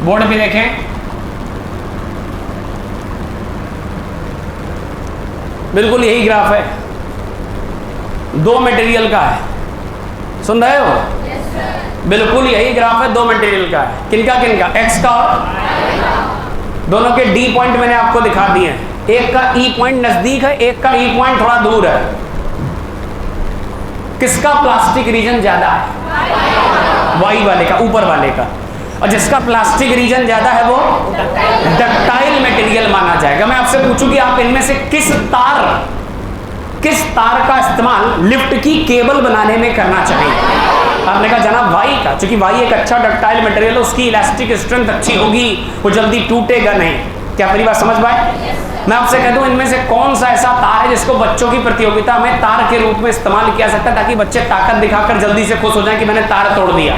बोर्ड पे देखें, बिल्कुल यही ग्राफ है, दो मटेरियल का है। सुन रहे हो? बिल्कुल यही ग्राफ है, दो मटेरियल का है। किनका किनका? एक्स का और दोनों के डी पॉइंट मैंने आपको दिखा दिए हैं। एक का ई पॉइंट नजदीक है, एक का ई पॉइंट थोड़ा दूर है। किसका प्लास्टिक रीजन ज्यादा है? वाई वाले का, ऊपर वाले का। और जिसका प्लास्टिक रीजन ज्यादा है वो डक्टाइल मटेरियल माना जाएगा। मैं आपसे पूछूं कि आप इनमें से किस तार का इस्तेमाल लिफ्ट की केबल बनाने में करना चाहिए? आपने कहा जनाब वाई का, क्योंकि वाई एक अच्छा डक्टाइल मटेरियल है, उसकी इलास्टिक स्ट्रेंथ अच्छी होगी, वो जल्दी टूटेगा नहीं। क्या मेरी बात समझ पाए? मैं आपसे कह दूं इनमें से कौन सा ऐसा तार है जिसको बच्चों की प्रतियोगिता में तार के रूप में इस्तेमाल किया सकता है ताकि बच्चे ताकत दिखाकर जल्दी से खुश हो जाएं कि मैंने तार तोड़ दिया?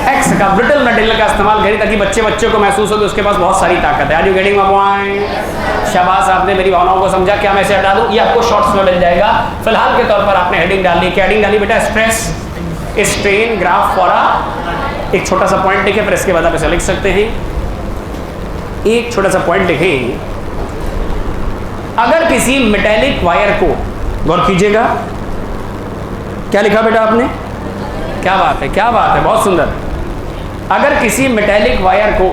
एक्स का, ब्रिटल मटेरियल का इस्तेमाल करें ताकि बच्चे को महसूस हो कि उसके पास बहुत सारी ताकत है। Are you getting my point? शाबाश, आपने मेरी भावनाओं को समझा। क्या मैं इसे हटा दूं? ये आपको शॉर्ट्स में मिल जाएगा। फिलहाल के तौर पर आपने हेडिंग डाली। क्या हेडिंग डाली बेटा? Stress strain graph for a, एक छोटा सा पॉइंट लिखे, फिर इसके बाद आप ऐसे लिख सकते हैं। एक छोटा सा पॉइंट लिखें, अगर किसी मेटेलिक वायर को, गौर कीजिएगा, क्या लिखा बेटा आपने? क्या बात है, क्या बात है, बहुत सुंदर। अगर किसी मेटेलिक वायर को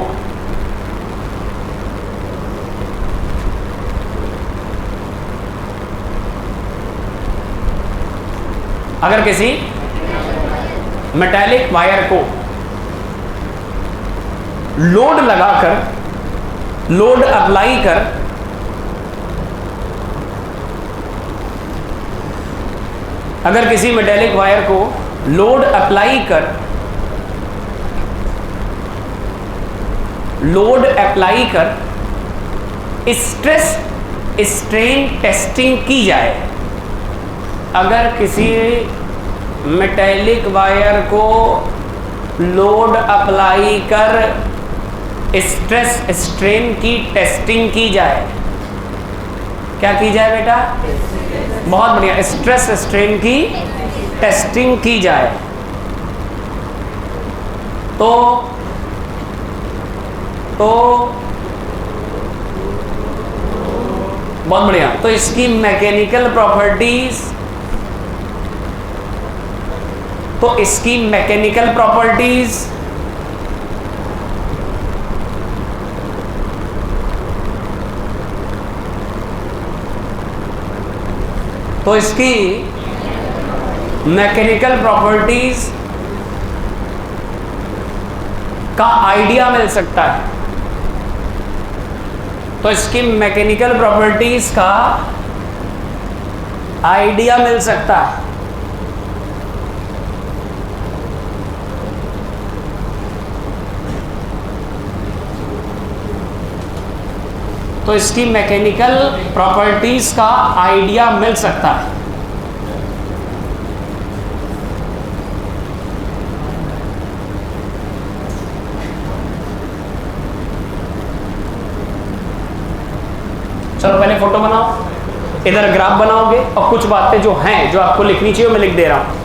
अगर किसी मेटेलिक वायर को लोड लगाकर, लोड अप्लाई कर अगर किसी मेटेलिक वायर को लोड अप्लाई कर लोड अप्लाई कर स्ट्रेस स्ट्रेन टेस्टिंग की जाए। अगर किसी मेटेलिक वायर को लोड अप्लाई कर स्ट्रेस स्ट्रेन की टेस्टिंग की जाए, क्या की जाए बेटा? बहुत बढ़िया, स्ट्रेस स्ट्रेन की टेस्टिंग की जाए। तो बहुत बढ़िया, तो इसकी मैकेनिकल प्रॉपर्टीज, तो इसकी मैकेनिकल प्रॉपर्टीज का आइडिया मिल सकता है। तो इसकी मैकेनिकल प्रॉपर्टीज का आइडिया मिल सकता है। तो इसकी मैकेनिकल प्रॉपर्टीज का आइडिया मिल सकता है। चलो पहले फोटो बनाओ, इधर ग्राफ बनाओगे और कुछ बातें जो हैं जो आपको लिखनी चाहिए मैं लिख दे रहा हूं।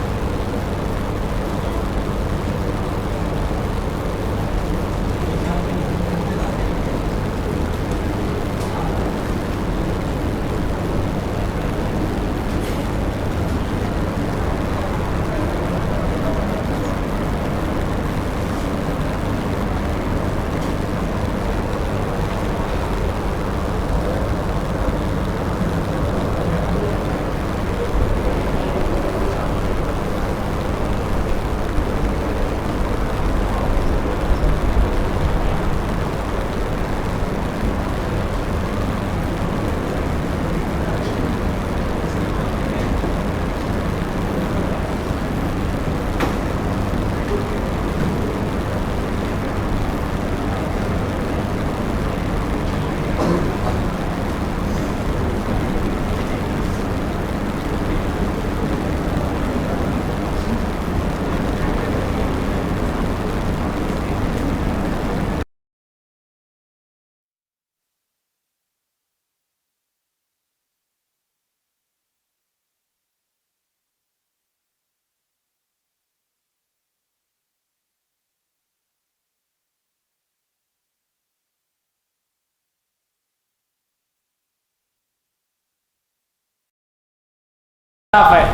है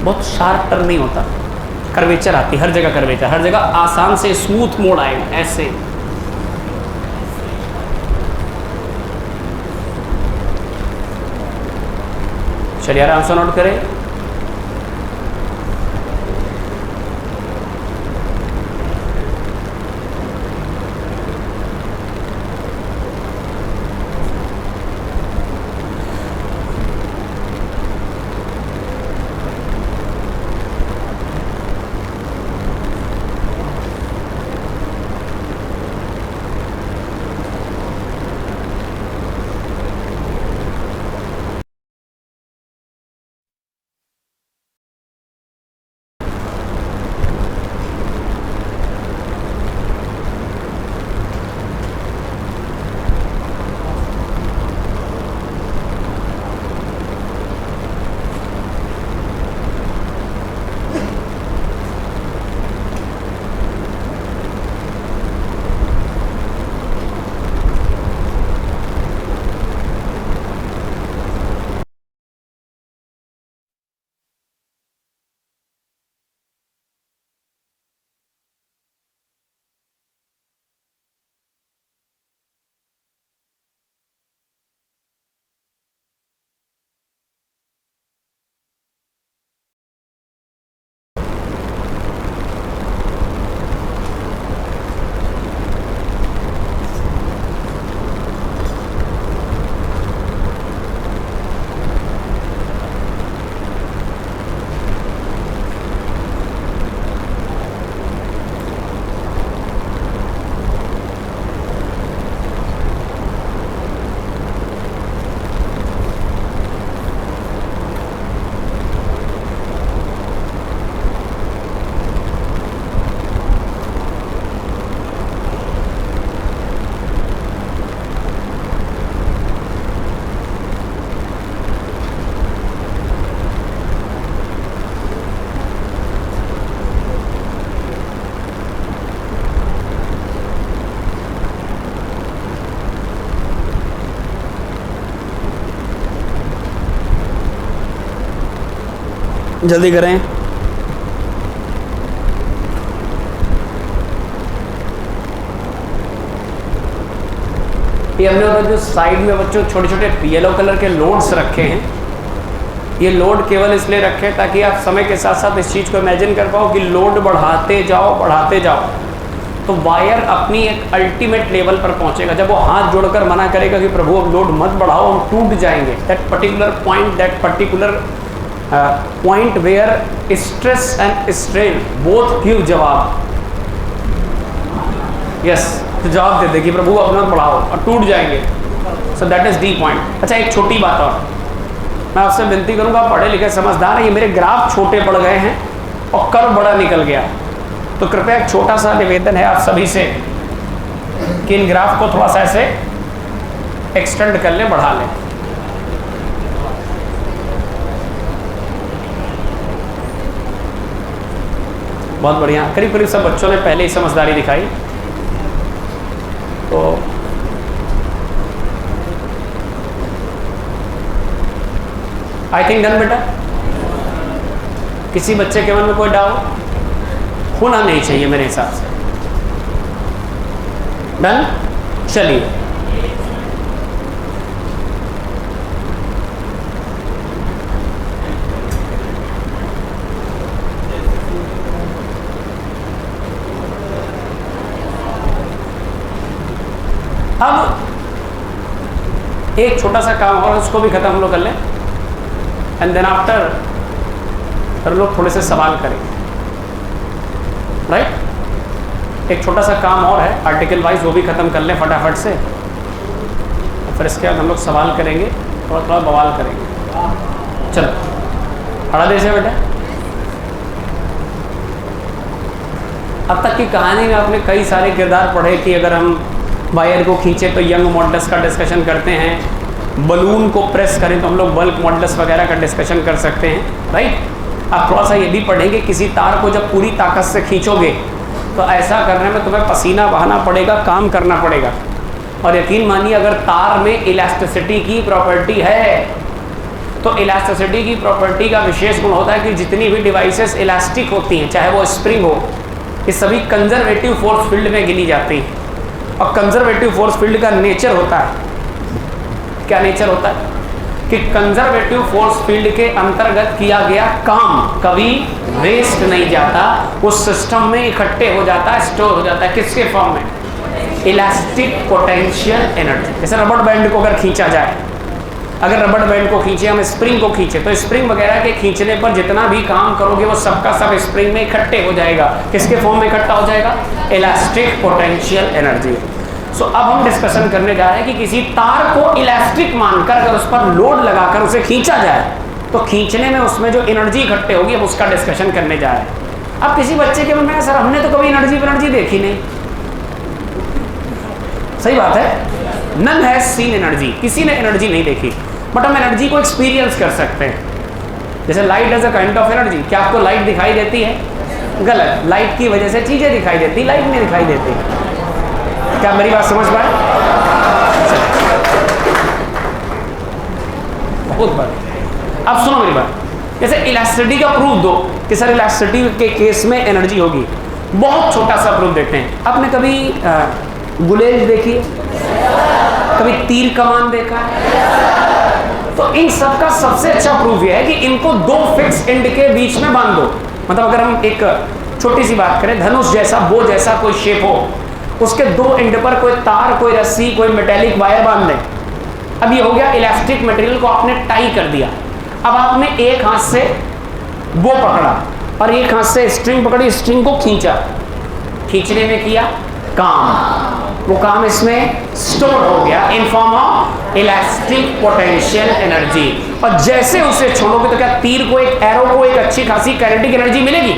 बहुत शार्प टर्न नहीं होता, कर्वेचर आती, हर जगह कर्वेचर, हर जगह आसान से स्मूथ मोड़ आएगा ऐसे। चलिए आराम से नोट करें। जल्दी करें। ये हमने उधर जो साइड में बच्चों छोटे छोटे येलो कलर के लोड्स रखे हैं, ये लोड केवल इसलिए रखे ताकि आप समय के साथ साथ इस चीज़ को इमेजिन कर पाओ कि लोड बढ़ाते जाओ तो वायर अपनी एक अल्टीमेट लेवल पर पहुंचेगा। जब वो हाथ जोड़कर मना करेगा कि प्रभु अब लोड मत बढ़ाओ, हम टूट जाएंगे, that particular point where stress and strain both give जवाब, यस, तो जवाब देते कि प्रभु अब मत बढ़ाओ और टूट जाएंगे। So that is D point. अच्छा, एक छोटी बात और मैं आपसे विनती करूंगा, पढ़े लिखे समझदार हैं, ये मेरे ग्राफ छोटे पड़ गए हैं और कर्व बड़ा निकल गया, तो कृपया एक छोटा सा निवेदन है आप सभी से कि इन ग्राफ को थोड़ा सा ऐसे एक्सटेंड कर लें, बढ़ा लें। बहुत बढ़िया, करीब करीब सब बच्चों ने पहले ही समझदारी दिखाई। तो आई थिंक डन बेटा। किसी बच्चे के मन में कोई डाउट होना नहीं चाहिए मेरे हिसाब से। डन, चलिए। अब एक छोटा सा काम और उसको भी खत्म हम लोग कर लें, एंड देन आफ्टर हम लोग थोड़े से सवाल करेंगे, राइट। एक छोटा सा काम और है आर्टिकल वाइज, वो भी खत्म कर लें फटाफट से, फिर इसके बाद हम लोग सवाल करेंगे, थोड़ा थोड़ा बवाल करेंगे। चलो पढ़ा दे बेटा। अब तक की कहानी में आपने कई सारे किरदार पढ़े कि अगर हम वायर को खींचे तो यंग मॉडल्स का डिस्कशन करते हैं, बलून को प्रेस करें तो हम लोग बल्क मॉडल्स वगैरह का डिस्कशन कर सकते हैं, राइट। आप थोड़ा सा ये भी पढ़ेंगे, किसी तार को जब पूरी ताकत से खींचोगे तो ऐसा करने में तुम्हें पसीना बहाना पड़ेगा, काम करना पड़ेगा। और यकीन मानिए अगर तार में इलास्टिसिटी की प्रॉपर्टी है तो इलास्टिसिटी की प्रॉपर्टी का विशेष गुण होता है कि जितनी भी डिवाइसेस इलास्टिक होती हैं, चाहे वो स्प्रिंग हो, ये सभी कंजर्वेटिव फोर्स फील्ड में गिनी जाती हैं। और कंजर्वेटिव फोर्स फील्ड का नेचर होता है, क्या नेचर होता है कि कंजर्वेटिव फोर्स फील्ड के अंतर्गत किया गया काम कभी वेस्ट नहीं जाता, उस सिस्टम में इकट्ठे हो जाता है, स्टोर हो जाता है। किसके फॉर्म में? Elastic potential energy. जैसे रबड़ बैंड को अगर खींचा जाए, अगर रबड़ बैंड को खींचे, हम स्प्रिंग को खींचे, तो स्प्रिंग वगैरह के खींचने पर जितना भी काम करोगे वो सबका सब स्प्रिंग में इकट्ठे हो जाएगा। किसके फॉर्म में इकट्ठा हो जाएगा? Elastic potential energy. सो अब हम डिस्कशन करने जा रहे हैं कि किसी तार को इलास्टिक मानकर अगर उस पर लोड लगाकर उसे खींचा जाए तो खींचने में उसमें जो एनर्जी इकट्ठे होगी, हम उसका डिस्कशन करने जा रहे हैं। अब किसी बच्चे के मन में, सर हमने तो कभी एनर्जी देखी नहीं। सही बात है, नन हैज सीन एनर्जी, किसी ने एनर्जी नहीं देखी, बट हम एनर्जी को एक्सपीरियंस कर सकते हैं। जैसे light is a kind of energy. क्या आपको लाइट दिखाई देती है? गलत, लाइट की वजह से चीजें दिखाई देती, लाइट नहीं दिखाई देती। क्या मेरी बात समझ पाए? बहुत बढ़िया। अब सुनो मेरी बात, जैसे इलास्टिसिटी का प्रूफ दो कि सर इलास्टिसिटी के केस में एनर्जी होगी, बहुत छोटा सा प्रूफ देते हैं। आपने कभी गुलेज देखी, कभी तीर कमान देखा है? तो इन सब का सबसे अच्छा प्रूफ यह है कि इनको दो फिक्स एंड के बीच में बांध दो। मतलब अगर हम एक छोटी सी बात करें, धनुष जैसा, बो जैसा कोई शेप हो, उसके दो एंड पर कोई तार, कोई रस्सी, कोई मेटेलिक वायर बांध दें। अब ये हो गया इलास्टिक मटेरियल को आपने टाई कर दिया। अब आपने एक हाथ से बो पकड़ा और एक हाथ से स्ट्रिंग पकड़ी, स्ट्रिंग को खींचा, खींचने में किया काम, वो काम इसमें स्टोर हो गया in form of elastic potential energy. और जैसे उसे छोड़ोगे तो क्या तीर को, एक एरो को एक अच्छी खासी काइनेटिक एनर्जी मिलेगी?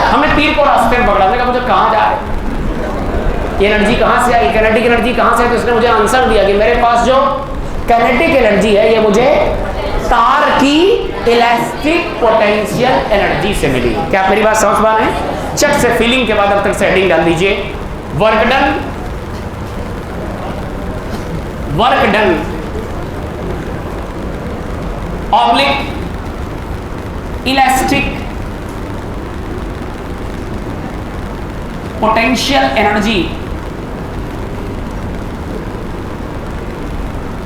हमने तीर को रास्ते में पकड़ा, मुझे कहाँ जा रहा है, एनर्जी कहाँ से आई, काइनेटिक एनर्जी कहाँ से आई? तो उसने मुझे आंसर दिया कि मेरे पास जो काइनेटिक एनर्जी है ये मुझे तार की इलास्टिक पोटेंशियल एनर्जी से मिली। क्या आप मेरी बात समझ पा रहे हैं? चट से फीलिंग के बाद अब तक से हेडिंग डाल दीजिए, work done, work done oblique elastic potential energy,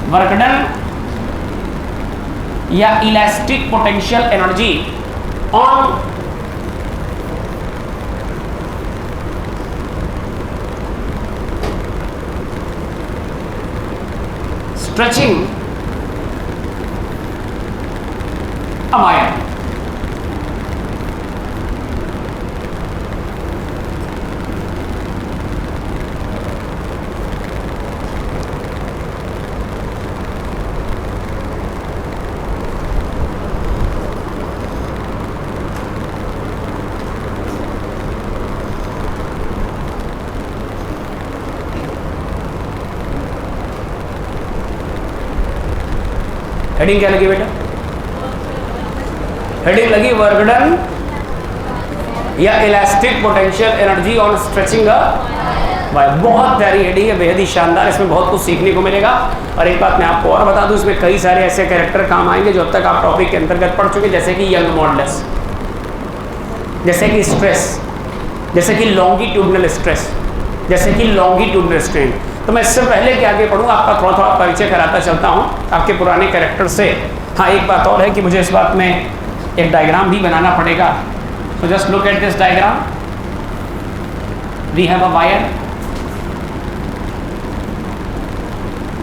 work done या elastic potential energy on stretching a wire. Heading क्या लगी बेटा? हेडिंग लगी वर्क डन या elastic potential energy on stretching a wire. बहुत प्यारी हेडिंग है, बेहद ही शानदार, इसमें बहुत कुछ सीखने को मिलेगा। और एक बात मैं आपको और बता दूं, इसमें कई सारे ऐसे कैरेक्टर काम आएंगे जो अब तक आप टॉपिक के अंतर्गत पढ़ चुके, जैसे कि यंग मॉडुलस, जैसे कि स्ट्रेस, जैसे कि लॉन्गिट्यूडनल स्ट्रेस, जैसे कि लॉन्गिट्यूडनल स्ट्रेन। तो मैं इससे पहले कि आगे पढ़ूँ आपका थोड़ा थोड़ा परिचय कराता चलता हूँ आपके पुराने कैरेक्टर से। हाँ, एक बात और है कि मुझे इस बात में एक डायग्राम भी बनाना पड़ेगा। तो just look at this diagram. We have a wire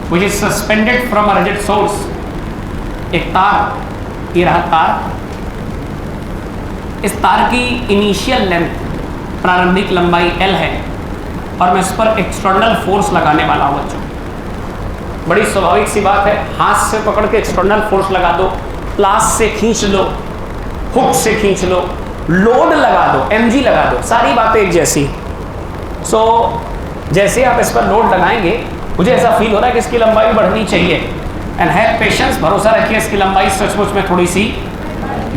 which is suspended from a rigid source. एक तार, ये रहा तार। इस तार की इनिशियल लेंथ, प्रारंभिक लंबाई L है और मैं इस पर एक्सटर्नल फोर्स लगाने वाला हूं बच्चों। बड़ी स्वाभाविक सी बात है, हाथ से पकड़ के एक्सटर्नल फोर्स लगा दो, प्लास से खींच लो, हुक से खींच लो, लोड लगा दो, mg लगा दो, सारी बातें एक जैसी। सो जैसे आप इस पर लोड लगाएंगे, मुझे ऐसा फील हो रहा है कि इसकी लंबाई बढ़नी चाहिए। एंड हैव पेशेंस, भरोसा रखिए, इसकी लंबाई सचमुच में थोड़ी सी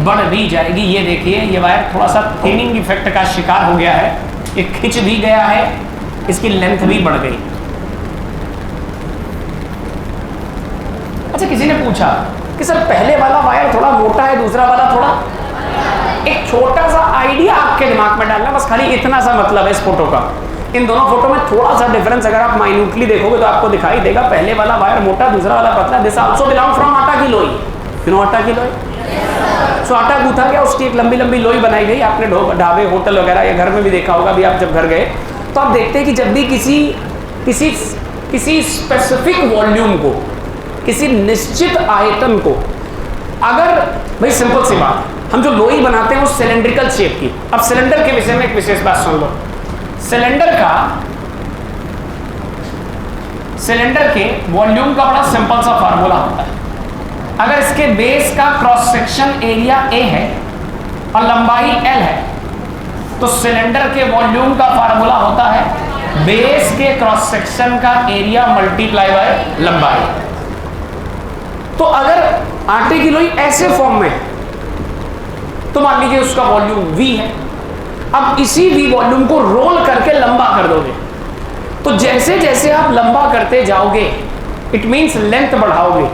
बढ़ भी जाएगी। ये देखिए, ये वायर थोड़ा सा थिनिंग इफेक्ट का शिकार हो गया है, ये खिंच भी गया है, इसकी लेंथ भी बढ़ गई। अच्छा, किसी ने पूछा कि सर पहले वाला वायर थोड़ा मोटा है, दूसरा वाला थोड़ा। एक छोटा सा आइडिया आपके दिमाग में डालना, बस खाली इतना सा मतलब है इस फोटो का। इन दोनों फोटो में थोड़ा सा डिफरेंस अगर आप माइन्यूटली देखोगे तो आपको दिखाई देगा, पहले वाला वायर मोटा, दूसरा वाला पतला। दिस आल्सो बिलोंग फ्रॉम आटा की लोई। यू नो आटा की लोई? सो आटा गूंथा गया, उसकी एक लंबी लंबी लोई बनाई गई। आपने ढाबे, होटल वगैरह या घर में भी देखा होगा, भी आप जब घर गए तो आप देखते हैं कि जब भी किसी स्पेसिफिक वॉल्यूम को, किसी निश्चित आयतन को, अगर भाई सिंपल सी बात, हम जो लोई बनाते हैं वो सिलेंड्रिकल शेप की। अब सिलेंडर के विषय में एक विशेष बात सुन लो। सिलेंडर के वॉल्यूम का बड़ा सिंपल सा फार्मूला होता है। अगर इसके बेस का क्रॉस सेक्शन एरिया A है और लंबाई L है, तो सिलेंडर के वॉल्यूम का फार्मूला होता है बेस के क्रॉस सेक्शन का एरिया मल्टीप्लाई बाय लंबाई। तो अगर आटे की लोई ऐसे फॉर्म में, तो मान लीजिए उसका वॉल्यूम V है। अब इसी V वॉल्यूम को रोल करके लंबा कर दोगे, तो जैसे जैसे आप लंबा करते जाओगे, इट मींस लेंथ बढ़ाओगे,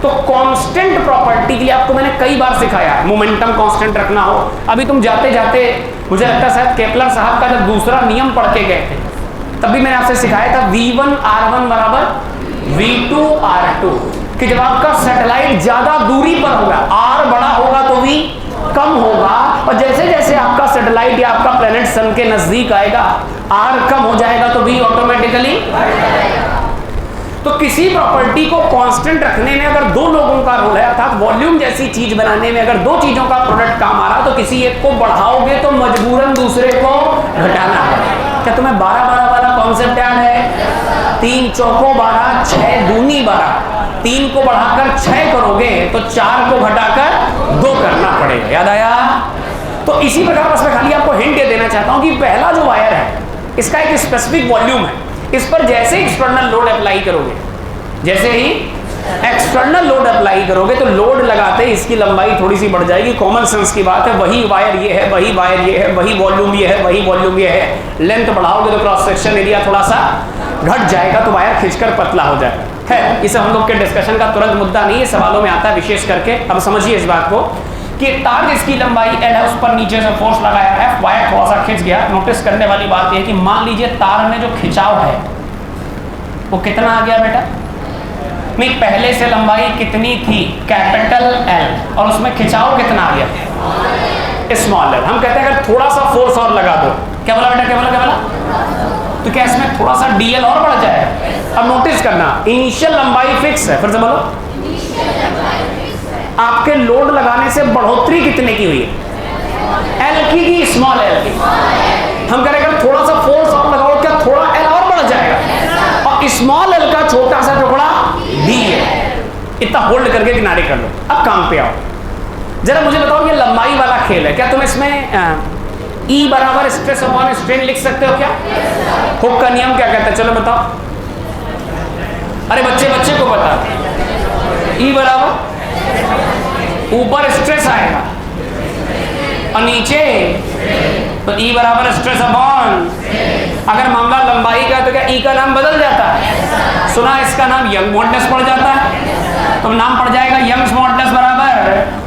तो कांस्टेंट प्रॉपर्टी के लिए आपको मैंने कई बार सिखाया है, मोमेंटम कांस्टेंट रखना हो। अभी तुम जाते जाते, मुझे लगता है शायद केपलर साहब का जब दूसरा नियम पढ़ के गए थे, तब भी मैंने आपसे सिखाया था V1 R1 बराबर V2 R2, कि जब आपका सैटेलाइट ज्यादा दूरी पर होगा, R बड़ा होगा तो V कम होगा, और जैसे जैसे आपका सैटेलाइट या आपका प्लेनेट सन के नजदीक आएगा, R कम हो जाएगा तो V ऑटोमेटिकली। तो किसी प्रॉपर्टी को कांस्टेंट रखने में अगर दो लोगों का रोल है, अर्थात वॉल्यूम जैसी चीज बनाने में अगर दो चीजों का प्रोडक्ट काम आ रहा, तो किसी एक को बढ़ाओगे तो मजबूरन दूसरे को घटाना है। क्या तुम्हें 12-12 वाला कॉन्सेप्ट याद है? 3 चौको 12, 6 दूनी 12। 3 को बढ़ाकर 6 करोगे तो 4 को घटाकर 2 करना पड़ेगा। याद आया? तो इसी प्रकार बस मैं खाली आपको हिंट ये देना चाहता हूं कि पहला जो वायर है, इसका एक स्पेसिफिक वॉल्यूम है। इस पर जैसे एक्सटर्नल लोड अप्लाई करोगे, जैसे ही एक्सटर्नल लोड अप्लाई करोगे, तो लोड लगाते ही इसकी लंबाई थोड़ी सी बढ़ जाएगी। कॉमन सेंस की बात है, वही वायर ये है, वही वायर ये है, वही वॉल्यूम ये है, वही वॉल्यूम ये है। लेंथ बढ़ाओगे तो क्रॉस सेक्शन एरिया थोड़ा सा घट जाएगा, तो वायर खिंचकर पतला हो जाएगा। है, इसे हम लोग के डिस्कशन का तुरंत मुद्दा नहीं है, सवालों में आता है विशेष करके। अब समझिए इस बात को कि तार जिसकी लंबाई L है उस पर नीचे से फोर्स लगाया F, वायर थोड़ा सा खिंच गया। नोटिस करने वाली बात यह है कि मान लीजिए तार में जो खिंचाव है वो कितना आ गया बेटा? नहीं, पहले से लंबाई कितनी थी? कैपिटल L, और उसमें खिंचाव कितना आ गया? Small l। हम कहते हैं अगर थोड़ा सा फोर्स और लगा दो, क्या बोला बेटा, क्या बोला, क्या बोला? तो क्या इसमें थोड़ा सा dl और बढ़ जाएगा? अब नोटिस करना, इनिशियल लंबाई फिक्स है, फिर से बोलो, आपके लोड लगाने से बढ़ोतरी कितने की हुई है? L की स्मॉल l की? हम कह रहे हैं थोड़ा सा फोर्स और लगाओ, क्या थोड़ा L और बढ़ जाएगा? और स्मॉल l का छोटा सा टुकड़ा d है, इतना होल्ड करके किनारे कर लो। अब काम पे आओ, जरा मुझे बताओ, ये लंबाई वाला खेल है, क्या तुम इसमें E बराबर स्ट्रेस अपॉन स्ट्रेन लिख सकते हो क्या? हुक का नियम क्या कहता है, चलो बताओ। अरे बच्चे को बता, E बराबर ऊपर स्ट्रेस आएगा और नीचे तो E बराबर स्ट्रेस अपॉन, अगर मामला लंबाई का तो क्या E का नाम बदल जाता है? सुना, इसका नाम यंग मॉडुलस पड़ जाता है, तो नाम पड़ जाएगा यंग्स मॉडुलस बराबर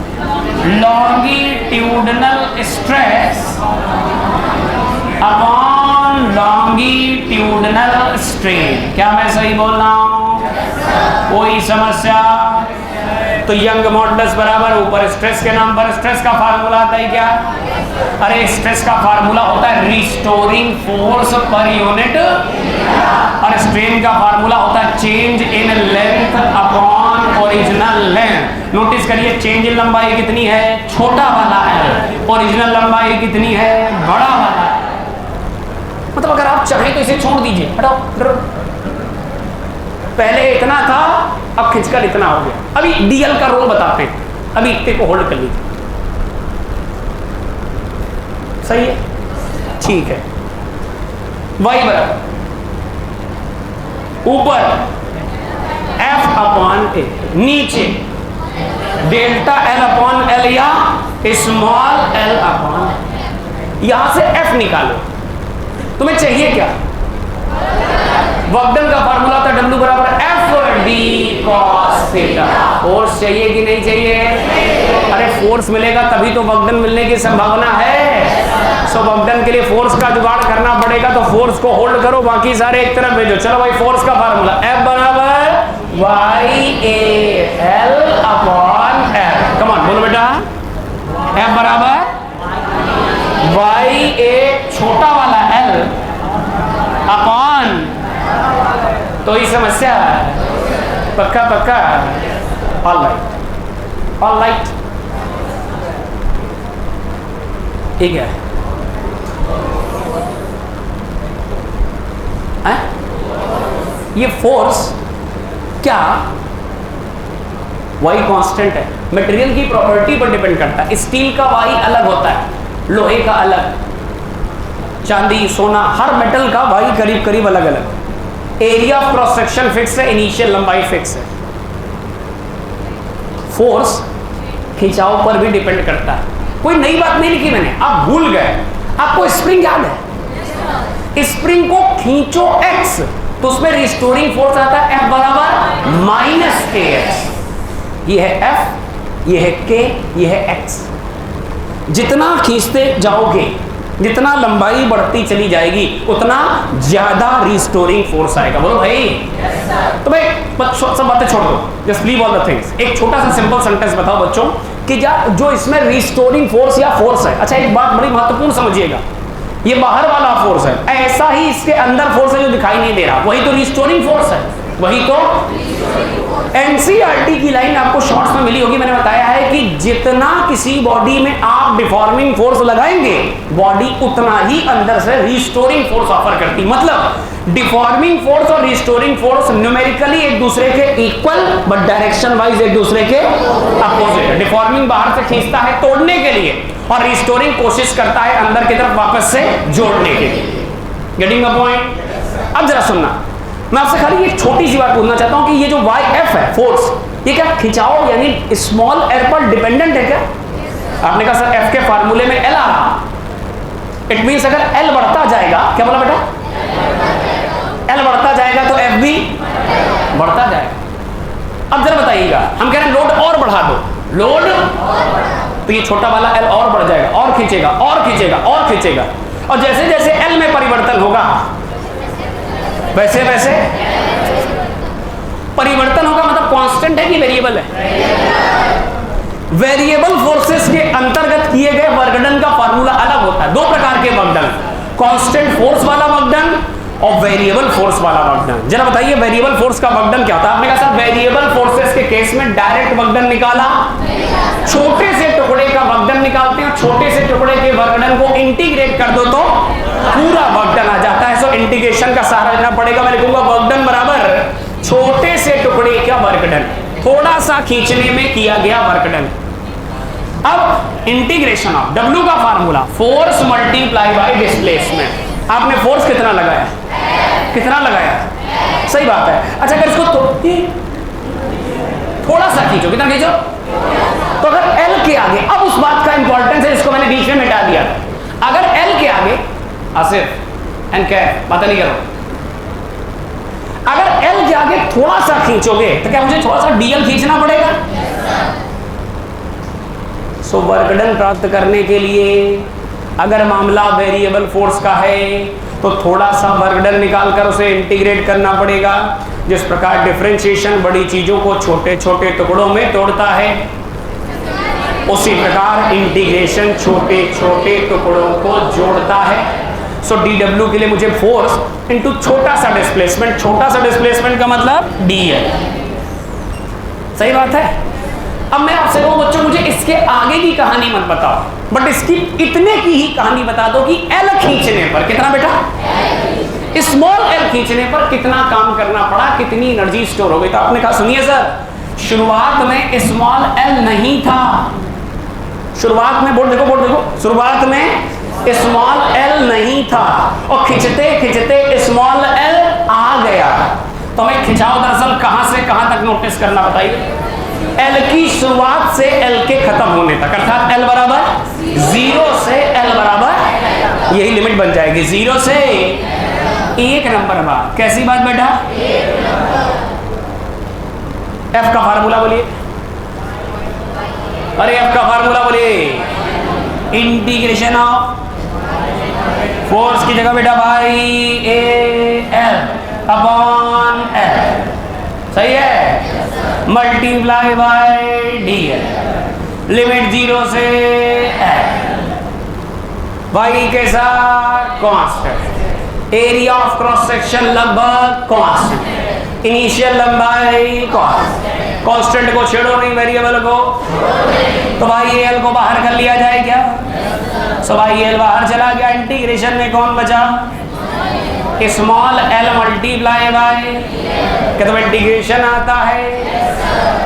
longitudinal stress upon longitudinal strain. क्या मैं सही बोल रहा हूं? कोई समस्या? तो यंग मॉडुलस बराबर ऊपर स्ट्रेस के नाम पर स्ट्रेस का फार्मूला आता है क्या? अरे स्ट्रेस का फार्मूला होता है रिस्टोरिंग फोर्स पर यूनिट, और स्ट्रेन का फार्मूला होता है change in length upon original length. Notice करिए, चेंज इन लंबाई कितनी है? छोटा वाला है। ओरिजिनल लंबाई कितनी है? बड़ा वाला है। मतलब अगर आप चाहें तो इसे छोड़ दीजिए, हटाओ, पहले इतना था, अब खिंचकर इतना हो गया। अभी डीएल का रोल बताते हैं, अभी इतने को होल्ड कर लीजिए, सही है, ठीक है। वाई बराबर ऊपर F अपॉन ए, नीचे डेल्टा L अपॉन L या स्मॉल l अपॉन। यहां से F निकालो, तुम्हें चाहिए क्या? वर्कडन का फार्मूला था W बराबर F D cos theta. Force चाहिए कि नहीं चाहिए? अरे फोर्स मिलेगा तभी तो वर्कडन मिलने की संभावना है। सो वर्कडन के लिए फोर्स का जुगाड़ करना पड़ेगा, तो फोर्स को होल्ड करो, बाकी सारे एक तरफ भेजो। चलो भाई, फोर्स का फार्मूला F बराबर YAL upon F। Come on बोलो बेटा, F बराबर YA छोटा वाला L अपॉन, तो ये समस्या पक्का पक्का, ऑल राइट, ऑल राइट, ठीक है। ये फोर्स क्या वाई कांस्टेंट है, मटेरियल की प्रॉपर्टी पर डिपेंड करता है। स्टील का वाई अलग होता है, लोहे का अलग, चांदी सोना हर मेटल का वाई करीब करीब अलग अलग। Area of cross section fix है, इनिशियल लंबाई फिक्स है। फोर्स खिंचाव पर भी डिपेंड करता है। कोई नई बात नहीं लिखी मैंने, आप भूल गए। आपको स्प्रिंग याद है? स्प्रिंग को खींचो x, तो उसमें रिस्टोरिंग फोर्स आता है F बराबर माइनस kx। ये है F, ये है K, ये है x। जितना खींचते जाओगे, जितना लंबाई बढ़ती चली जाएगी, उतना ज्यादा रिस्टोरिंग फोर्स आएगा। बोलो भाई, तो भाई सब बातें छोड़ दो, just leave all the things. एक छोटा सा सिंपल सेंटेंस बताओ बच्चों कि जो इसमें रिस्टोरिंग फोर्स या फोर्स है। अच्छा, एक बात बड़ी महत्वपूर्ण समझिएगा, ये बाहर वाला फोर्स है, ऐसा ही इसके अंदर फोर्स है जो दिखाई नहीं दे रहा, वही तो रिस्टोरिंग फोर्स है, वही तो। एनसीईआरटी की लाइन आपको शॉर्ट्स में मिली होगी, मैंने बताया है कि जितना किसी बॉडी में आप डिफॉर्मिंग फोर्स लगाएंगे, बॉडी उतना ही अंदर से रिस्टोरिंग फोर्स ऑफर करती। मतलब डिफॉर्मिंग फोर्स और रिस्टोरिंग फोर्स न्यूमेरिकली एक दूसरे के इक्वल, बट डायरेक्शन वाइज एक दूसरे के अपोजिट है। डिफॉर्मिंग बाहर से खींचता है तोड़ने के लिए, और रिस्टोरिंग कोशिश करता है अंदर की तरफ वापस से जोड़ने के लिए। Getting a point? अब जरा सुनना, मैं आपसे खाली एक छोटी सी बात पूछना चाहता हूं कि ये जो YF है फोर्स, ये क्या खिंचाव यानी स्मॉल l पर डिपेंडेंट है क्या? आपने कहा सर F के फार्मूले में L आ रहा, इट मींस अगर L बढ़ता जाएगा, क्या बोला बेटा? L बढ़ता जाएगा तो F भी बढ़ता जाएगा। अब जरा बताइएगा, हम कह रहे हैं लोड और बढ़ा दो, लोड तो ये छोटा वाला एल और बढ़ जाएगा, और खींचेगा और खींचेगा और खींचेगा, और जैसे जैसे एल में परिवर्तन होगा वैसे वैसे परिवर्तन होगा। मतलब कांस्टेंट है कि वेरिएबल है? वेरिएबल फोर्सेस के अंतर्गत किए गए वर्कडन का फार्मूला अलग होता है। दो प्रकार के वर्कडन, कांस्टेंट फोर्स वाला वर्कडन और वेरिएबल फोर्स वाला वर्कडन। जरा बताइए वेरिएबल फोर्स का वर्कडन क्या होता है? आपने कहा सर वेरिएबल फोर्सेस के केस में डायरेक्ट वर्कडन निकाला, छोटे से टुकड़े का वर्कडन निकालते हैं, छोटे से टुकड़े के वर्कडन को इंटीग्रेट कर दो तो पूरा वर्कडन आ जाता है। सो इंटीग्रेशन का सहारा लेना पड़ेगा। मैं लिखूंगा वर्कडन बराबर छोटे से टुकड़े का वर्कडन, थोड़ा सा खींचने में किया गया वर्कडन। अब इंटीग्रेशन ऑफ W का formula force multiply by displacement. आपने फोर्स कितना लगाया? कितना लगाया? सही बात है। अच्छा अगर इसको थोड़ा सा खींचो, कितना खींचो? तो अगर L के आगे, अब उस बात का इंपॉर्टेंस है, इसको मैंने बीच में मिटा दिया। अगर L के आगे आसिफ एंड कैफ बात नहीं करो, अगर L के आगे थोड़ा सा खींचोगे तो क्या मुझे थोड़ा सा DL खींचना पड़ेगा? सो वर्कडन प्राप्त करने के लिए अगर मामला वेरिएबल फोर्स का है तो थोड़ा सा वर्कडन निकालकर उसे इंटीग्रेट करना पड़ेगा। जिस प्रकार डिफरेंशिएशन बड़ी चीजों को छोटे छोटे टुकड़ों में तोड़ता है, उसी प्रकार इंटीग्रेशन छोटे छोटे टुकड़ों को जोड़ता है। सो DW के लिए मुझे फोर्स इनटू छोटा सा डिस्प्लेसमेंट, छोटा सा डिस्प्लेसमेंट का मतलब DL। सही बात है। अब मैं आपसे कहूं बच्चों मुझे इसके आगे की कहानी मत बताओ, बट इसकी इतने की ही कहानी बता दो कि L खींचने पर कितना बेटा, स्मॉल L खींचने पर कितना काम करना पड़ा, कितनी एनर्जी स्टोर हो गई। तो आपने कहा सुनिए सर शुरुआत में स्मॉल L नहीं था, शुरुआत में बोर्ड देखो, शुरुआत में स्मॉल L नहीं था और खिंचते खिंचते स्मॉल L आ गया। तो हमें खिंचाव दरअसल कहां से कहां तक नोटिस करना बताइए? L की शुरुआत से L के खत्म होने तक, अर्थात L बराबर 0 से L बराबर, यही लिमिट बन जाएगी 0 से 1 नंबर बात। कैसी बात बेटा? F का फार्मूला बोलिए, अरे F का फार्मूला बोलिए, इंटीग्रेशन ऑफ फोर्स की जगह बेटा भाई AL अपॉन L, सही है, मल्टीप्लाई बाय DL, लिमिट 0 से L, वाई के साथ constant, area of cross section लगभग कांस्टेंट, इनिशियल लंबाई कांस्टेंट को छेड़ो नहीं वेरिएबल को, तो भाई L को बाहर कर लिया जाए क्या? सो भाई L बाहर चला गया, इंटीग्रेशन में कौन बचा? स्मॉल L मल्टीप्लाई बाय, क्या तो इंटीग्रेशन आता है?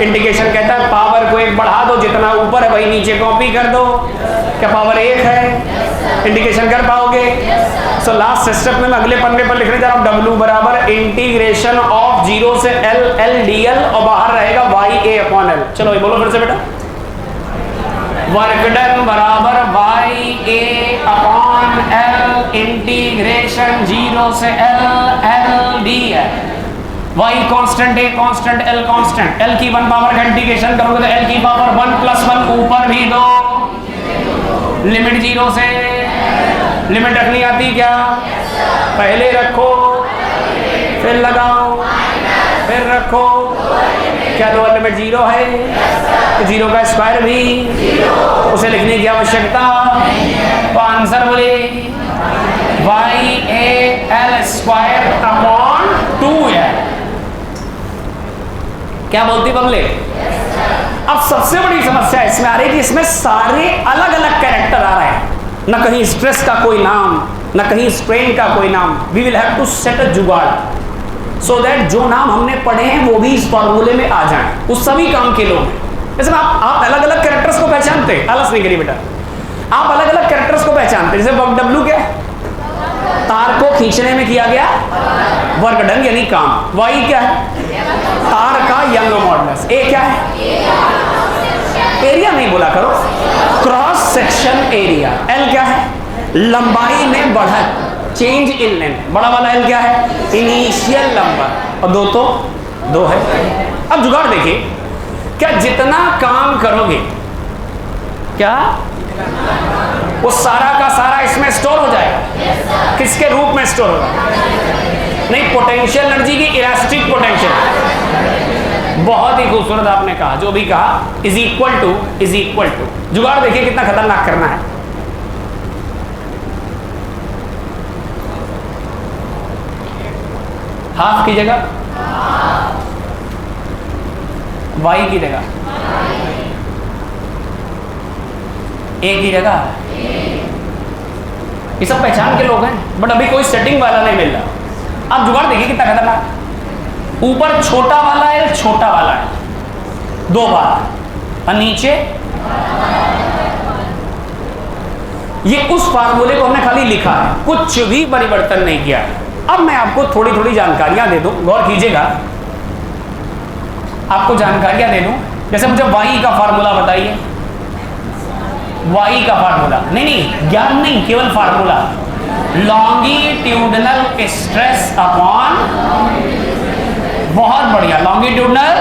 इंटीग्रेशन कहता है पावर को 1 बढ़ा दो, जितना ऊपर है वही नीचे कॉपी कर दो। क्या पावर 1 है? इंटीग्रेशन कर पाओगे? सो लास्ट स्टेप में मैं अगले पन्ने पर लिखने जा रहा हूं W बराबर इंटीग्रेशन ऑफ 0 से L LDL और बाहर रहेगा YA अपॉन L। चलो ये बोलो फिर से बेटा, वर्कडन बराबर YA अपॉन L इंटीग्रेशन 0 से L LDL। Y constant, A constant, L constant, L की 1 पावर का इंटीग्रेशन करोगे तो L की पावर 1 + 1 ऊपर भी दो, लिमिट 0 से, लिमिट रखनी आती क्या? पहले रखो फिर लगाओ फिर रखो, क्या लोअर लिमिट 0 है? तो 0 का स्क्वायर भी, उसे लिखने की आवश्यकता, तो आंसर बोले YAL स्क्वायर अपॉन 2L। क्या बोलती बंगले? अब सबसे बड़ी समस्या इसमें आ रही है कि इसमें सारे अलग अलग कैरेक्टर आ रहे हैं, न कहीं स्ट्रेस का कोई नाम, न कहीं स्ट्रेन का कोई नाम। We will have to set a jugaad so that जो नाम हमने पढ़े हैं वो भी इस फॉर्मूले में आ जाएं, उस सभी काम के लोग हैं। जैसे आप अलग अलग कैरेक्टर्स को पहचानते हैं, आलस नहीं करिए बेटा, आप अलग अलग कैरेक्टर्स को पहचानते हैं। जैसे W क्या है? तार को खींचने में किया गया वर्कडन यानी काम। Y क्या है? तार का यंग मॉडुलस। A क्या है? एरिया नहीं बोला करो, क्रॉस सेक्शन एरिया। L क्या है? लंबाई में बढ़त, चेंज इन लेंथ। बड़ा वाला L क्या है? इनिशियल नंबर, और 2 तो 2 है। अब जुगाड़ देखिए, क्या जितना काम करोगे क्या? वो सारा का सारा इसमें स्टोर हो जाएगा। किसके रूप में स्टोर होगा? नहीं, पोटेंशियल एनर्जी की इलास्टिक पोटेंशियल। बहुत ही खूबसूरत आपने कहा, जो भी कहा इज इक्वल टू। जुगाड़ देखिए कितना खतरनाक करना है। हाफ की जगह वाई की जगह ए की जगह। ये सब पहचान के लोग हैं, बट अभी कोई सेटिंग वाला नहीं मिल रहा। अब जुगाड़ देखिए कितना खतरनाक। ऊपर छोटा वाला है, छोटा वाला है, 2 बार, और नीचे ये उस फार्मूले को हमने खाली लिखा है, कुछ भी परिवर्तन नहीं किया है। अब मैं आपको थोड़ी थोड़ी जानकारियां दे दूं, गौर कीजिएगा। आपको जानकारियां दे दूं, जैसे मुझे वाई का फार्मूला बताइए। वाई का फार्मूला नहीं, ज्ञान नहीं, केवल फार्मूला। लॉन्गिट्यूडनल स्ट्रेस अपॉन, बहुत बढ़िया, लॉन्गिट्यूडनल।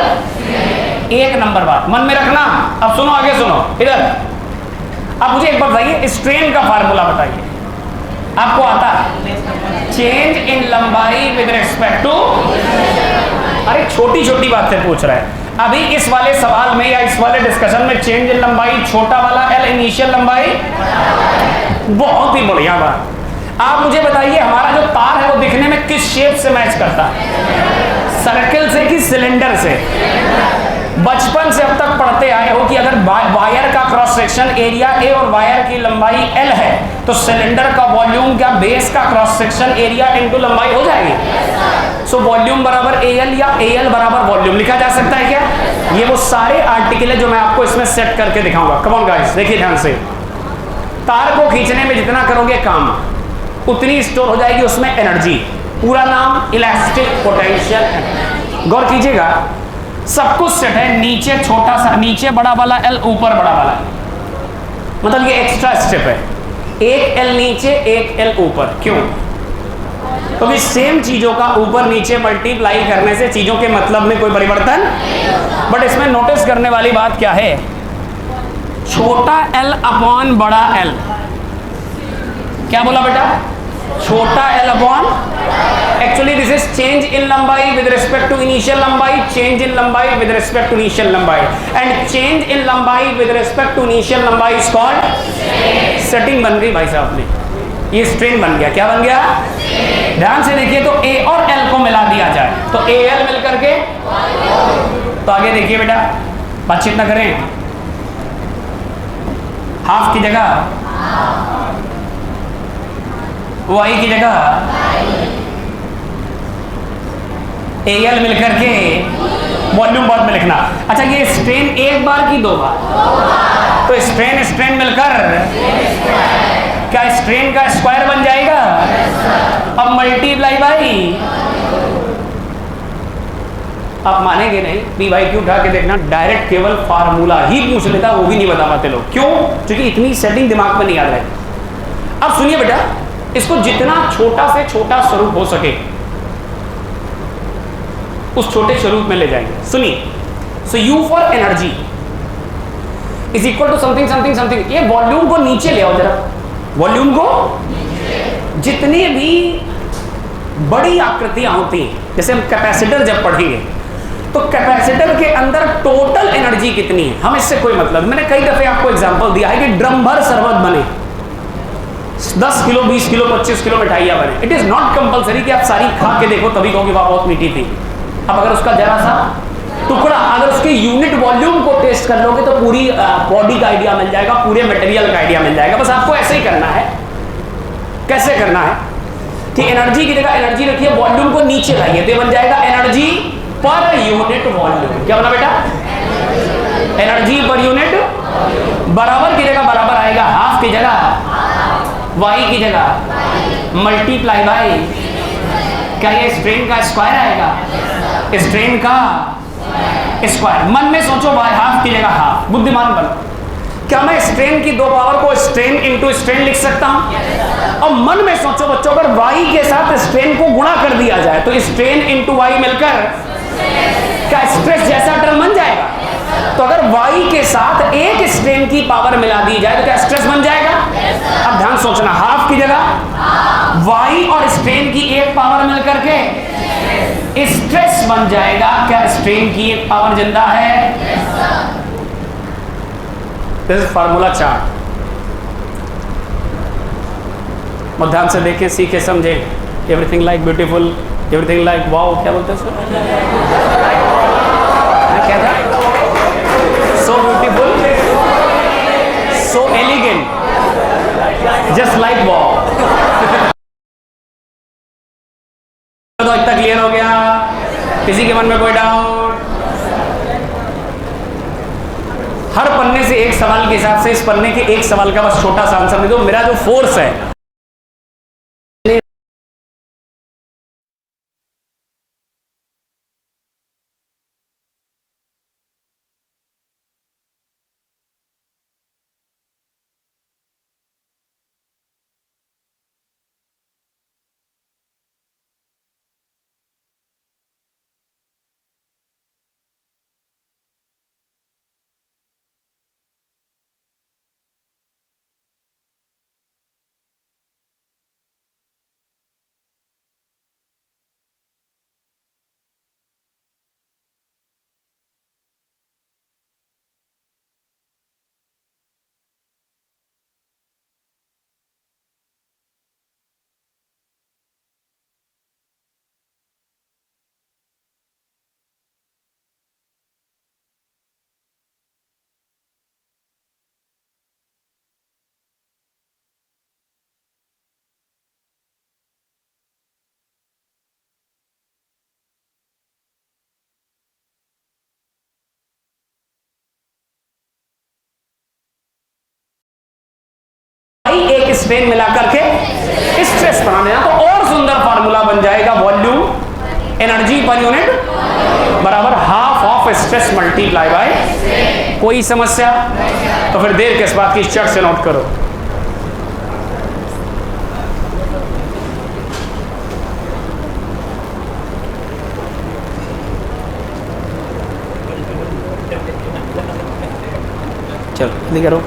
1 नंबर बात मन में रखना। अब सुनो, आगे सुनो, इधर। अब मुझे एक बात बताइए, स्ट्रेन का फार्मूला बताइए, आपको आता है? चेंज इन लंबाई विद रिस्पेक्ट टू। अरे छोटी छोटी बातें पूछ रहा है। अभी इस वाले सवाल में या इस वाले डिस्कशन में चेंज इन लंबाई छोटा वाला एल, इनिशियल लंबाई। बहुत ही बढ़िया बात। आप मुझे बताइए, हमारा जो तार है वो दिखने में किस शेप से मैच करता है? सर्कल से कि सिलेंडर से? बचपन से अब तक पढ़ते आए हो कि अगर वायर का क्रॉस सेक्शन एरिया ए और वायर की लंबाई एल है, तो सिलेंडर का वॉल्यूम क्या बेस का क्रॉस सेक्शन एरिया इनटू लंबाई हो जाएगी। सो वॉल्यूम बराबर एल या एल बराबर वॉल्यूम लिखा जा सकता है क्या? ये वो सारे आर्टिकल है जो मैं आपको इसमें सेट करके दिखाऊंगा। कम ऑन गाइस, देखिए ध्यान से। तार को खींचने में जितना करोगे काम, उतनी स्टोर हो जाएगी उसमें एनर्जी। पूरा नाम इलास्टिक पोटेंशियल। गौर कीजिएगा, सब कुछ सेट है। नीचे छोटा सा, नीचे बड़ा वाला एल, ऊपर बड़ा वाला, मतलब ये एक्स्ट्रा स्टेप है। 1 एल नीचे, 1 एल ऊपर। क्यों? क्योंकि सेम चीजों का ऊपर नीचे मल्टीप्लाई करने से चीजों के मतलब में कोई परिवर्तन। बट इसमें नोटिस करने वाली बात क्या है? छोटा एल अपॉन बड़ा एल। क्या बोला बेटा? छोटा L upon, actually this is change in लंबाई विद रिस्पेक्ट टू इनिशियल लंबाई, चेंज इन लंबाई विद रिस्पेक्ट टू इनिशियल लंबाई, एंड चेंज इन लंबाई विद रिस्पेक्ट टू इनिशियल लंबाई इज कॉल्ड सेटिंग। बन गई भाई साहब ने, ये स्ट्रेन बन गया। क्या बन गया? ध्यान से देखिए, तो ए और एल को मिला दिया जाए तो ए एल मिल करके, तो आगे देखिए बेटा, बातचीत ना करें। हाफ की जगह वाई की जगह एल मिलकर के वॉल्यूम वर्ड में लिखना। अच्छा, ये स्ट्रेन 1 बार की 2 बार? तो स्ट्रेन स्ट्रेन मिलकर क्या स्ट्रेन का स्क्वायर बन जाएगा? अब मल्टीप्लाई बाई, आप मानेंगे नहीं, पी वाई क्यू उठा के देखना, डायरेक्ट केवल फार्मूला ही पूछ लेता, वो भी नहीं बता पाते लोग। क्यों? क्योंकि इतनी सेटिंग दिमाग में नहीं याद रहती। अब सुनिए बेटा, इसको जितना छोटा से छोटा स्वरूप हो सके उस छोटे स्वरूप में ले जाएंगे। सुनिए, so U for energy is equal to something something something. ये वॉल्यूम को नीचे ले आओ जरा, वॉल्यूम को। जितनी भी बड़ी आकृतियां होती हैं, जैसे हम कैपेसिटर जब पढ़ेंगे, तो कैपेसिटर के अंदर टोटल एनर्जी कितनी है, हम इससे कोई मतलब। मैंने कई दफे आपको एग्जांपल दिया है कि ड्रम भर शरबत बने, 10 किलो 20 किलो 25 किलो मिठाइयाँ बने। इट इज नॉट कंपलसरी कि आप सारी खा के देखो तभी कहोगे वाह बहुत मीठी थी। अब अगर उसका जरा सा टुकड़ा, अगर उसके यूनिट वॉल्यूम को टेस्ट कर लोगे तो पूरी बॉडी का आइडिया मिल जाएगा, पूरे मटेरियल का आइडिया मिल जाएगा। बस आपको ऐसे ही करना है। कैसे करना है कि एनर्जी की जगह एनर्जी रखिए, वॉल्यूम को नीचे लाइए, तो बन जाएगा एनर्जी पर यूनिट वॉल्यूम। क्या बना बेटा? Energy per unit. बराबर की जगह बराबर आएगा, हाफ की जगह वाई की जगह मल्टीप्लाई बाई, क्या ये स्ट्रेन का स्क्वायर आएगा? स्ट्रेन का स्क्वायर। मन में सोचो, वाई हाफ की जगह हाफ, बुद्धिमान बनो। क्या मैं स्ट्रेन की 2 पावर को स्ट्रेन इंटू स्ट्रेन लिख सकता हूं? और मन में सोचो बच्चों, अगर वाई के साथ स्ट्रेन को गुणा कर दिया जाए तो स्ट्रेन इंटू वाई मिलकर क्या स्ट्रेस जैसा टर्म बन जाएगा? तो अगर y के साथ एक स्ट्रेन की पावर मिला दी जाए तो क्या स्ट्रेस बन जाएगा? अब ध्यान सोचना, हाफ की जगह y और स्ट्रेन की एक पावर मिलकर के स्ट्रेस बन जाएगा। क्या स्ट्रेन की एक पावर जिंदा है? This is formula chart. और ध्यान से देखें, सीखे समझे। Everything like beautiful, everything like wow, क्या बोलते हैं सर? क्या था? So beautiful, so elegant, just like wow. तो इतना क्लियर हो गया? किसी के मन में कोई डाउट? हर पन्ने से एक सवाल के हिसाब से इस पन्ने के एक सवाल का बस छोटा सा आंसर दे दो। मेरा जो फोर्स है, एक स्ट्रेन मिलाकर के स्ट्रेस बना देना, तो और सुंदर फार्मूला बन जाएगा। वॉल्यूम एनर्जी पर यूनिट बराबर half of stress multiply by. कोई समस्या? तो फिर देर किस बात की, चट से नोट करो। चलो जल्दी करो।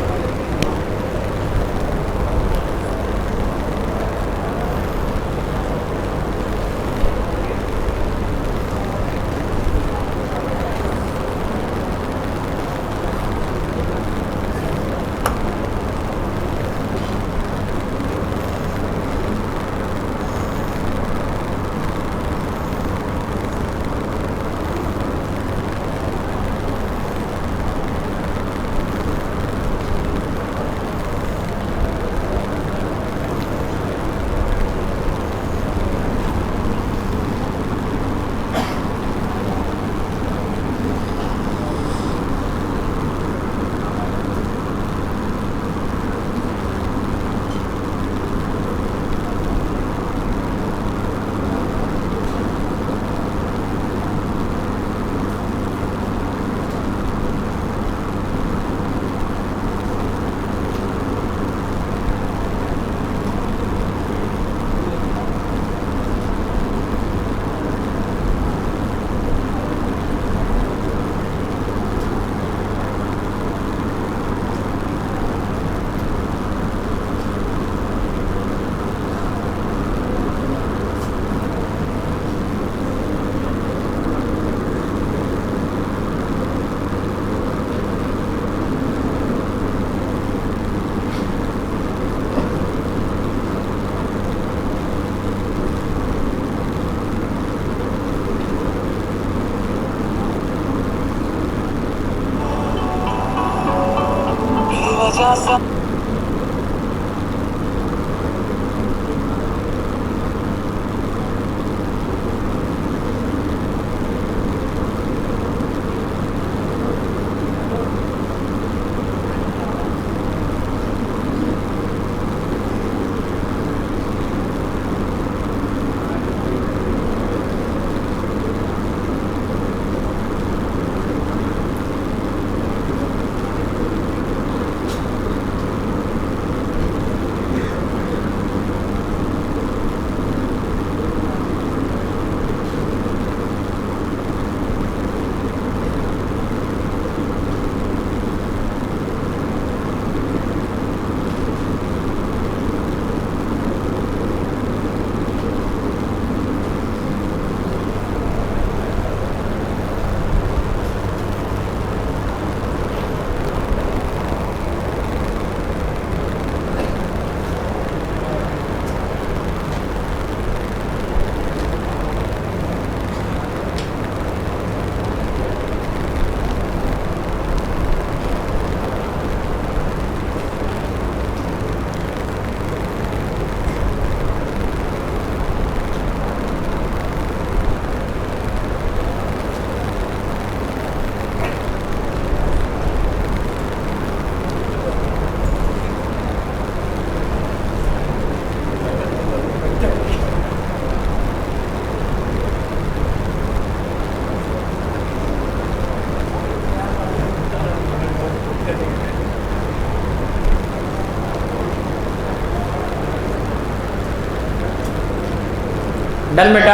डन बेटा?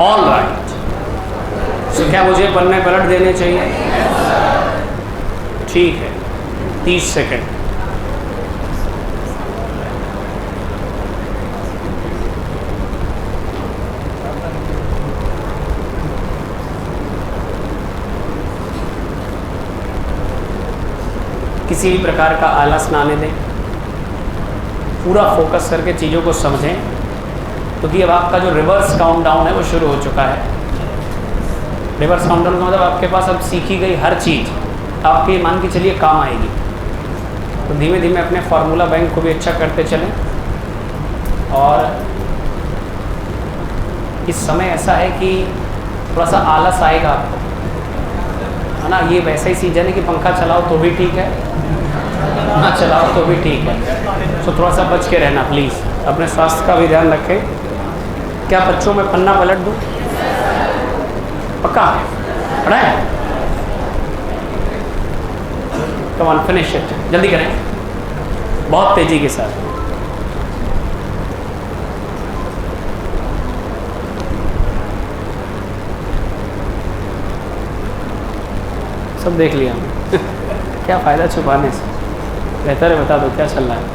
All right. तो क्या मुझे पन्ने पलट देने चाहिए? ठीक है, 30 सेकेंड। किसी भी प्रकार का आलस ना आने दें, पूरा फोकस करके चीज़ों को समझें, क्योंकि अब आपका जो रिवर्स काउंटडाउन है वो शुरू हो चुका है। रिवर्स काउंटडाउन का मतलब आपके पास अब सीखी गई हर चीज़ आपके मान के चलिए काम आएगी। तो धीमे धीमे अपने फार्मूला बैंक को भी अच्छा करते चलें। और इस समय ऐसा है कि थोड़ा सा आलस आएगा आपको, है ना। ये वैसा ही सीजन है कि पंखा चलाओ तो भी ठीक है, ना चलाओ तो भी ठीक है। तो थोड़ा सा बच के रहना प्लीज़, अपने स्वास्थ्य का भी ध्यान रखें। क्या बच्चों में पन्ना पलट दूँ? पक्का पढ़ा है? कम ऑन फिनिश इट, जल्दी करें, बहुत तेजी के साथ। सब देख लिया हमने। क्या फ़ायदा छुपाने से, बेहतर है बता दो क्या चल रहा है।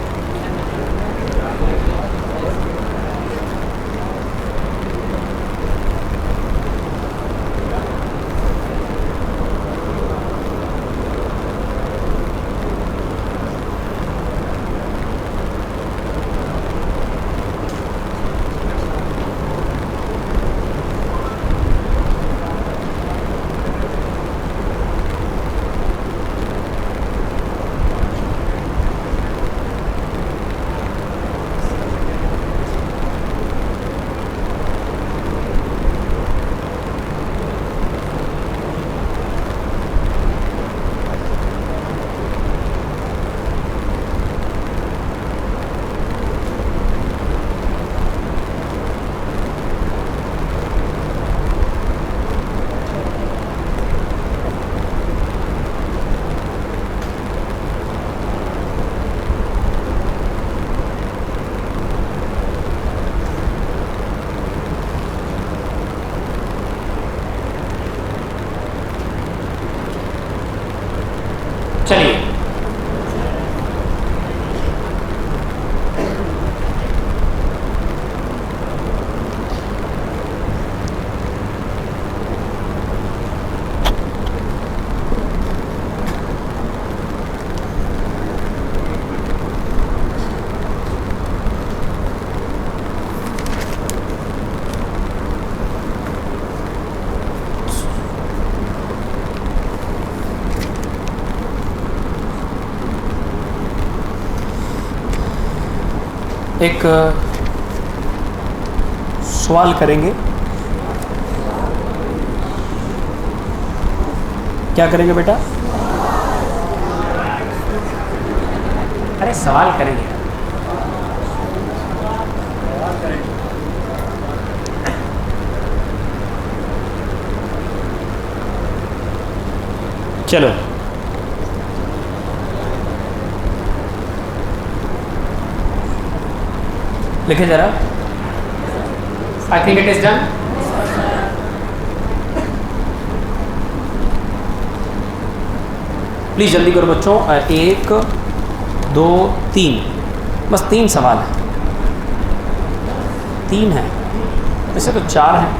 चलिए, एक सवाल करेंगे। क्या करेंगे बेटा? अरे सवाल करेंगे। चलो, लिखे जरा। I think it is done. Please जल्दी करो बच्चों। 1 2 3, बस 3 सवाल है। 3 है, वैसे तो 4 हैं।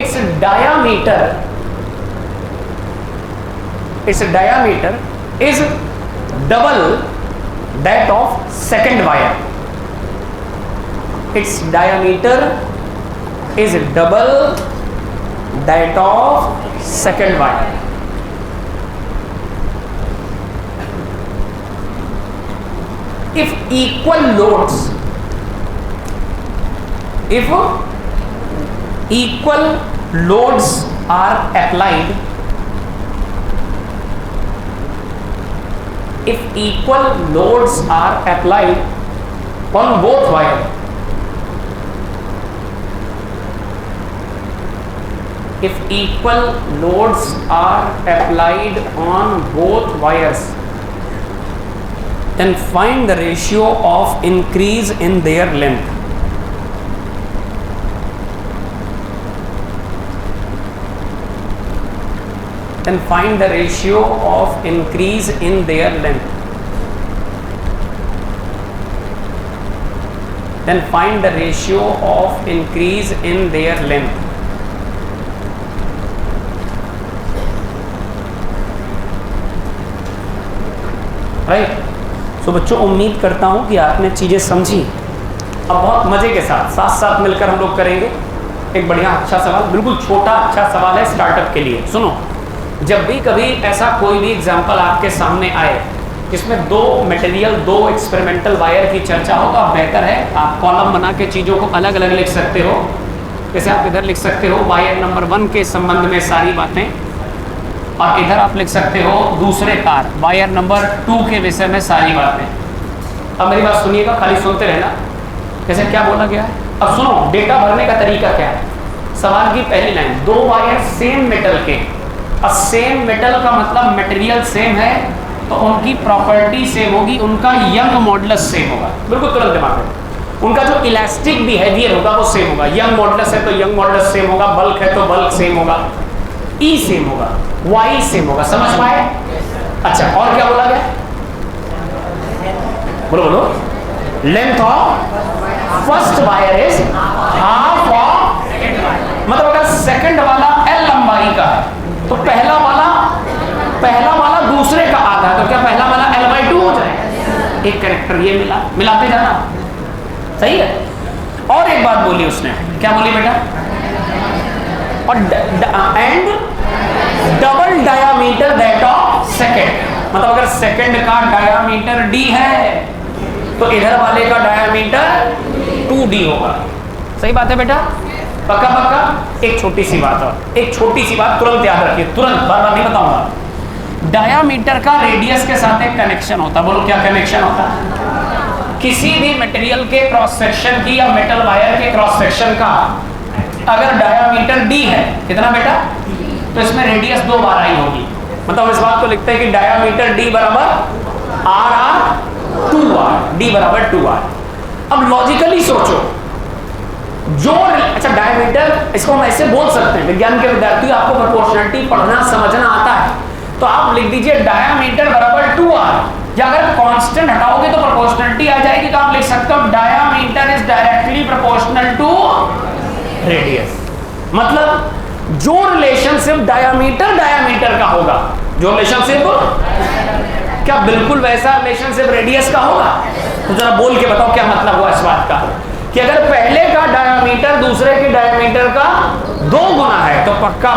its diameter is double that of second wire. Its diameter is double that of second wire. If equal loads are applied, on both wires, then find the ratio of increase in their length. Find the ratio of increase in their length. Right. So बच्चों, उम्मीद करता हूं कि आपने चीजें समझी। अब बहुत मजे के साथ मिलकर हम लोग करेंगे एक बढ़िया अच्छा सवाल, बिल्कुल छोटा अच्छा सवाल है स्टार्टअप के लिए। सुनो, जब भी कभी ऐसा कोई भी एग्जाम्पल आपके सामने आए इसमें दो एक्सपेरिमेंटल वायर की चर्चा हो, तो आप बेहतर है आप कॉलम बना के चीज़ों को अलग अलग लिख सकते हो। जैसे आप इधर लिख सकते हो वायर नंबर 1 के संबंध में सारी बातें, और इधर आप लिख सकते हो दूसरे तार वायर नंबर 2 के विषय में सारी बातें। अब मेरी बात सुनिएगा, खाली सुनते रहना। जैसे क्या बोला गया है, अब सुनो डेटा भरने का तरीका क्या है। सवाल की पहली लाइन, दो वायर सेम मेटल के, और सेम मेटल का मतलब मटेरियल सेम है तो उनकी प्रॉपर्टी सेम होगी, उनका यंग मॉडुलस सेम होगा। बिल्कुल तुरंत दिमाग में, उनका जो इलास्टिक बिहेवियर होगा वो सेम होगा। यंग मॉडुलस है तो यंग मॉडुलस सेम होगा, बल्क है तो बल्क सेम होगा, ई सेम होगा, वाई सेम होगा। समझ पाए? अच्छा, और क्या बोला गया? बोलो। Length of first wire is half of, मतलब अगर सेकंड वाला एल लंबाई का है तो पहला वाला दूसरे का आधा है, तो क्या पहला वाला L/2 हो जाएगा? एक कैरेक्टर ये मिलाते जाना, सही है। और एक बात बोली उसने, क्या बोली बेटा? और and double diameter that of second, मतलब अगर सेकंड का डायामीटर d है तो इधर वाले का डायामीटर 2d होगा। सही बात है बेटा? पक्का। एक छोटी सी बात तुरंत याद रखिए, तुरंत, बार-बार नहीं बताऊंगा। डायामीटर का रेडियस के साथ एक कनेक्शन होता है। बोलो क्या कनेक्शन होता है? किसी भी मटेरियल के क्रॉस सेक्शन की या मेटल वायर के क्रॉस सेक्शन का अगर डायामीटर d है, कितना बेटा? तो इसमें रेडियस 2 बार आई होगी। मतलब इस बात को लिखते हैं कि डायामीटर d बराबर r 2r, d बराबर 2r। अब लॉजिकली सोचो, अच्छा डायमीटर, इसको हम ऐसे बोल सकते हैं, विज्ञान के विद्यार्थी आपको प्रोपोर्शनलिटी पढ़ना समझना आता है तो आप लिख दीजिए डायमीटर बराबर 2r, या अगर कांस्टेंट हटाओगे तो प्रोपोर्शनलिटी आ जाएगी, तो आप लिख सकते हो diameter is directly proportional to radius. मतलब जो रिलेशनशिप डायमीटर का होगा, जो रिलेशनशिप क्या बिल्कुल वैसा रिलेशनशिप रेडियस का होगा? तो जरा बोल के बताओ क्या मतलब हुआ इस बात का, कि अगर पहले का डायमीटर दूसरे के डायमीटर का 2 गुना है तो पक्का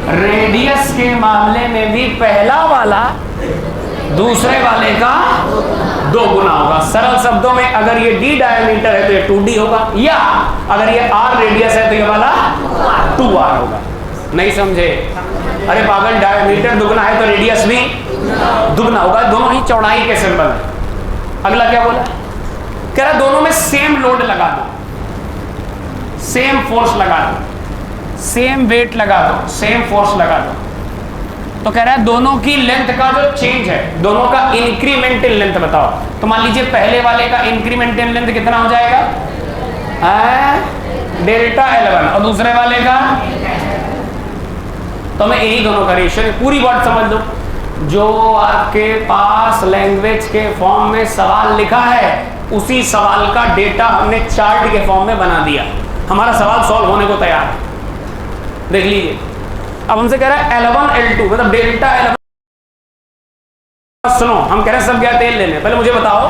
रेडियस के मामले में भी पहला वाला दूसरे वाले का 2 गुना होगा। सरल शब्दों में अगर ये d डायमीटर है तो ये 2d होगा, या अगर ये r रेडियस है तो ये वाला 2r होगा। नहीं समझे? अरे पागल, डायमीटर दुगना है तो रेडियस भी दुगना होगा, दोनों ही चौड़ाई के सिंबल है। अगला क्या बोला? कह रहा दोनों में सेम लोड लगा दो, सेम फोर्स लगा दो, सेम वेट लगा दो, सेम फोर्स लगा दो। तो कह रहा है दोनों की लेंथ का जो चेंज है, दोनों का इंक्रीमेंटल लेंथ बताओ। तो मान लीजिए पहले वाले का इंक्रीमेंटल लेंथ कितना हो जाएगा? डेल्टा L1, और दूसरे वाले का, तो मैं यही दोनों का रेशियो, पूरी बात समझ लो। जो आपके पास लैंग्वेज के फॉर्म में सवाल लिखा है उसी सवाल का डेटा हमने चार्ट के फॉर्म में बना दिया। हमारा सवाल सॉल्व होने को तैयार है। देख लीजिए, अब हमसे कह रहा है L1 L2 मतलब डेल्टा L1। सुनो, हम कह रहे हैं सब ज्ञात एल लेने, पहले मुझे बताओ,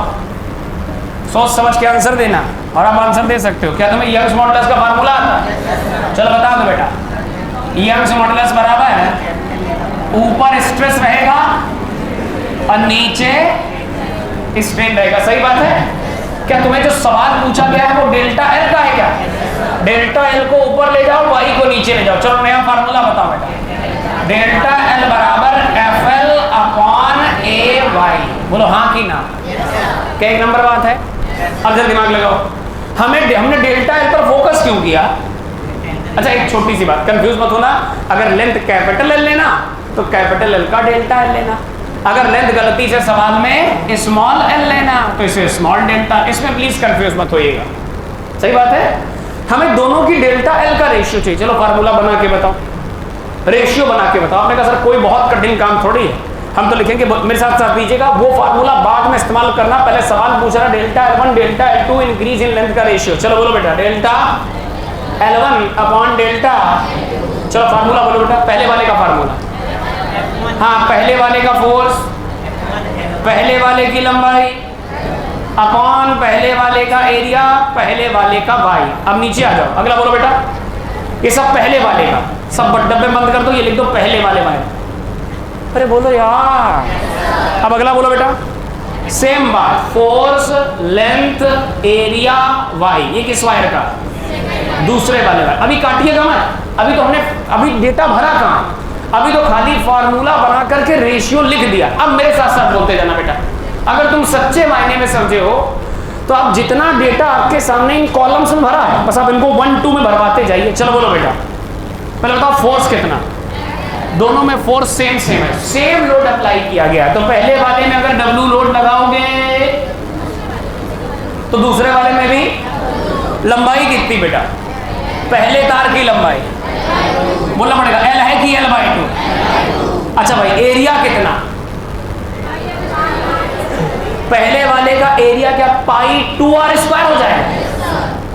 सोच समझ के आंसर देना, और आप आंसर दे सकते हो। क्या तुम्हें यंग्स मॉडुलस का फार्मूला आता है? चलो बता दो बेटा। यंग्स मॉडुलस बराबर है, ऊपर स्ट्रेस रहेगा और नीचे स्ट्रेन रहेगा। सही बात है। क्या तुम्हें जो सवाल पूछा गया है वो डेल्टा एल का है क्या? डेल्टा एल को ऊपर ले जाओ, वाई को नीचे ले जाओ। चलो नया फार्मूला बताओ बेटा। डेल्टा एल बराबर एफ एल अपॉन ए वाई। बोलो हाँ कि ना? क्या एक नंबर बात है? अब जरा दिमाग लगाओ, हमने डेल्टा एल पर फोकस क्यों किया? अच्छा एक छोटी सी बात, कंफ्यूज मत होना। अगर लेंथ कैपिटल एल लेना तो कैपिटल एल का डेल्टा एल लेना, अगर लेंथ गलती से सवाल में स्मॉल एल लेना तो इसे स्मॉल डेल्टा। इसमें प्लीज कंफ्यूज मत होइएगा। सही बात है। हमें दोनों की डेल्टा एल का रेशियो चाहिए। चलो फार्मूला बना के बताओ, रेशियो बना के बताओ। आपने कहा सर कोई बहुत कठिन काम थोड़ी है, हम तो लिखेंगे। मेरे साथ साथ दीजिएगा, वो फार्मूला बाद में इस्तेमाल करना, पहले सवाल पूछ रहा delta L1 delta L2 increase in length का रेशियो। चलो बोलो बेटा, डेल्टा L1 अपॉन डेल्टा, चलो फार्मूला बोलो बेटा, पहले वाले का फार्मूला। हाँ, पहले वाले का फोर्स, पहले वाले की लंबाई अपॉन पहले वाले का एरिया, पहले वाले का वाई। अब नीचे आ जाओ, अगला बोलो बेटा। ये सब पहले वाले का, सब डब्बे बंद कर दो, ये लिख दो पहले वाले वाई। अरे बोलो यार। अब अगला बोलो बेटा, सेम बात, फोर्स लेंथ एरिया वाई। ये किस वायर का? दूसरे वाले वायर। अभी काटिएगा मत, अभी तो हमने अभी डेटा भरा कहाँ, अभी तो खाली फार्मूला बना करके रेशियो लिख दिया। अब मेरे साथ साथ बोलते जाना बेटा। अगर तुम सच्चे मायने में समझे हो तो आप जितना डेटा आपके सामने इन कॉलम्स में भरा है, बस आप इनको 1 2 में भरवाते जाइए। चलो बोलो बेटा, पहले बताओ फोर्स कितना? दोनों में फोर्स सेम है, सेम लोड अप्लाई किया गया। तो पहले वाले में अगर W लोड लगाओगे तो दूसरे वाले में भी लंबाई कितनी बेटा? पहले तार की लंबाई बोलना पड़ेगा, L है कि L/2? अच्छा भाई, एरिया कितना? पहले वाले का एरिया क्या पाई 2r² हो जाएगा?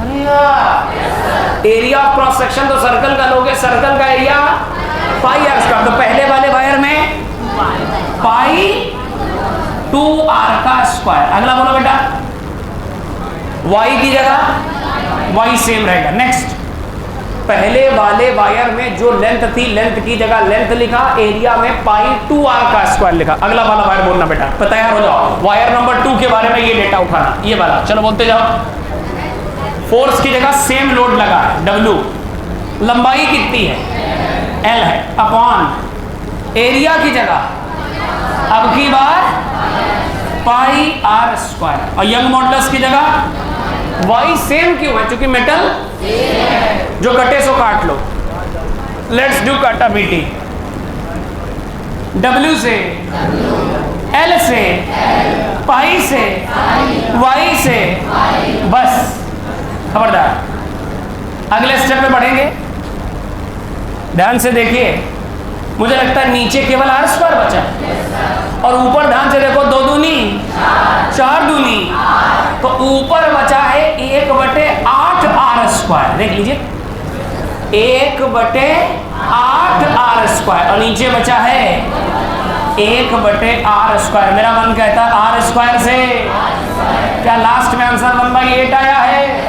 अरे यार, एरिया ऑफ क्रॉस सेक्शन तो सर्कल का लोगे, सर्कल का एरिया पाई r²। तो पहले वाले वायर में पाई 2r²। अगला बोलो बेटा, y की जगह y सेम रहेगा। नेक्स्ट, पहले वाले वायर में जो लेंथ थी, लेंथ की जगह लेंथ लिखा, एरिया में पाई 2r² लिखा। अगला वाला वायर बोलना बेटा, तैयार हो जाओ। वायर नंबर 2 के बारे में ये डेटा उठाना, ये वाला। चलो बोलते जाओ। फोर्स की जगह सेम लोड लगा है W, लंबाई कितनी है? L है, अपॉन एरिया की जगह अब की बार पाई r², और यंग मॉडुलस की जगह Y सेम क्यों है? क्योंकि मेटल जो कटे सो काट लो। लेट्स डू काटा बीटी। W से, L से, पाई से, Y से, बस खबरदार। अगले स्टेप में बढ़ेंगे, ध्यान से देखिए। मुझे लगता है नीचे केवल r² बचा और ऊपर ध्यान से देखो, 2 दूनी 4 दूनी, तो ऊपर बचा है 1/8 r²। देख लीजिए, 1/8 r² और नीचे बचा है 1/r²। मेरा मन कहता है r² से क्या लास्ट में आंसर 1/8 आया है?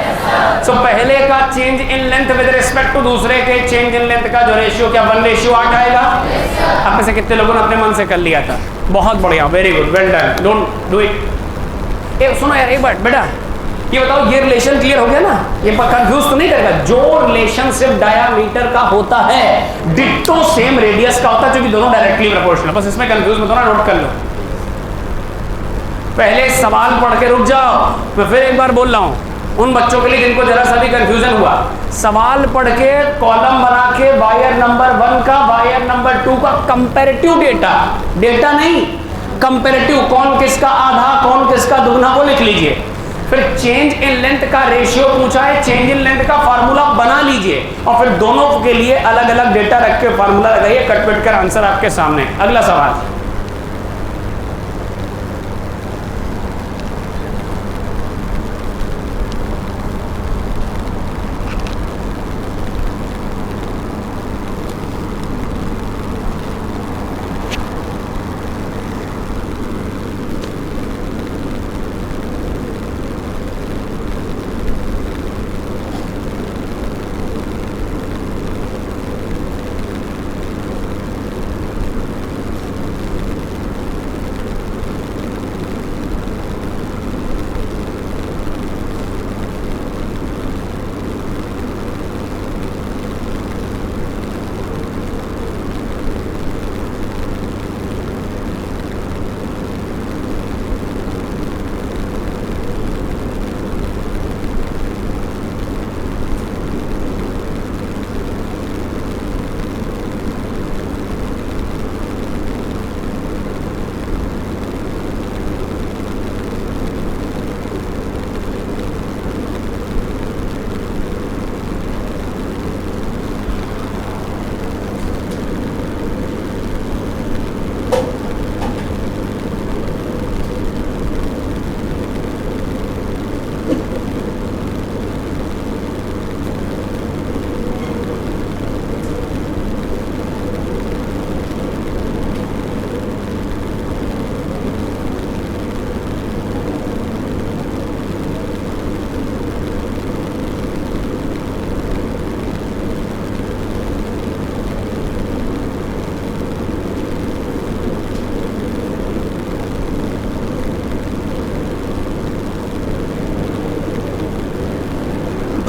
सो पहले का change in length with respect to दूसरे के चेंज इन लेंथ का जो रेशियो क्या 1:8 आएगा? आप में से कितने लोगों ने अपने मन से कर लिया था? बहुत बढ़िया, very good, well done, don't do it. एक सुनो यार, एक बार बेटा ये बताओ, ये रिलेशन क्लियर हो गया ना? ये कंफ्यूज तो नहीं करेगा? जो रिलेशनशिप डायामीटर का होता है डिट्टो सेम रेडियस का होता है, जो कि दोनों डायरेक्टली प्रोपोर्शनल। बस इसमें कंफ्यूज मत होना, नोट कर लो। पहले सवाल पढ़ के रुक जाओ, मैं फिर एक बार बोल रहा हूँ उन बच्चों के लिए जिनको जरा सा भी कंफ्यूजन हुआ। सवाल पढ़ के कॉलम बना के वायर नंबर 1 का, वायर नंबर 2 का कंपैरेटिव डेटा, डेटा नहीं कंपैरेटिव, कौन किसका आधा कौन किसका दुगना, वो लिख लीजिए। फिर चेंज इन लेंथ का रेशियो पूछा है, चेंज इन लेंथ का फार्मूला बना लीजिए और फिर दोनों के लिए अलग अलग डेटा रख के फार्मूला लगाइए, कट पिट कर आंसर आपके सामने। अगला सवाल,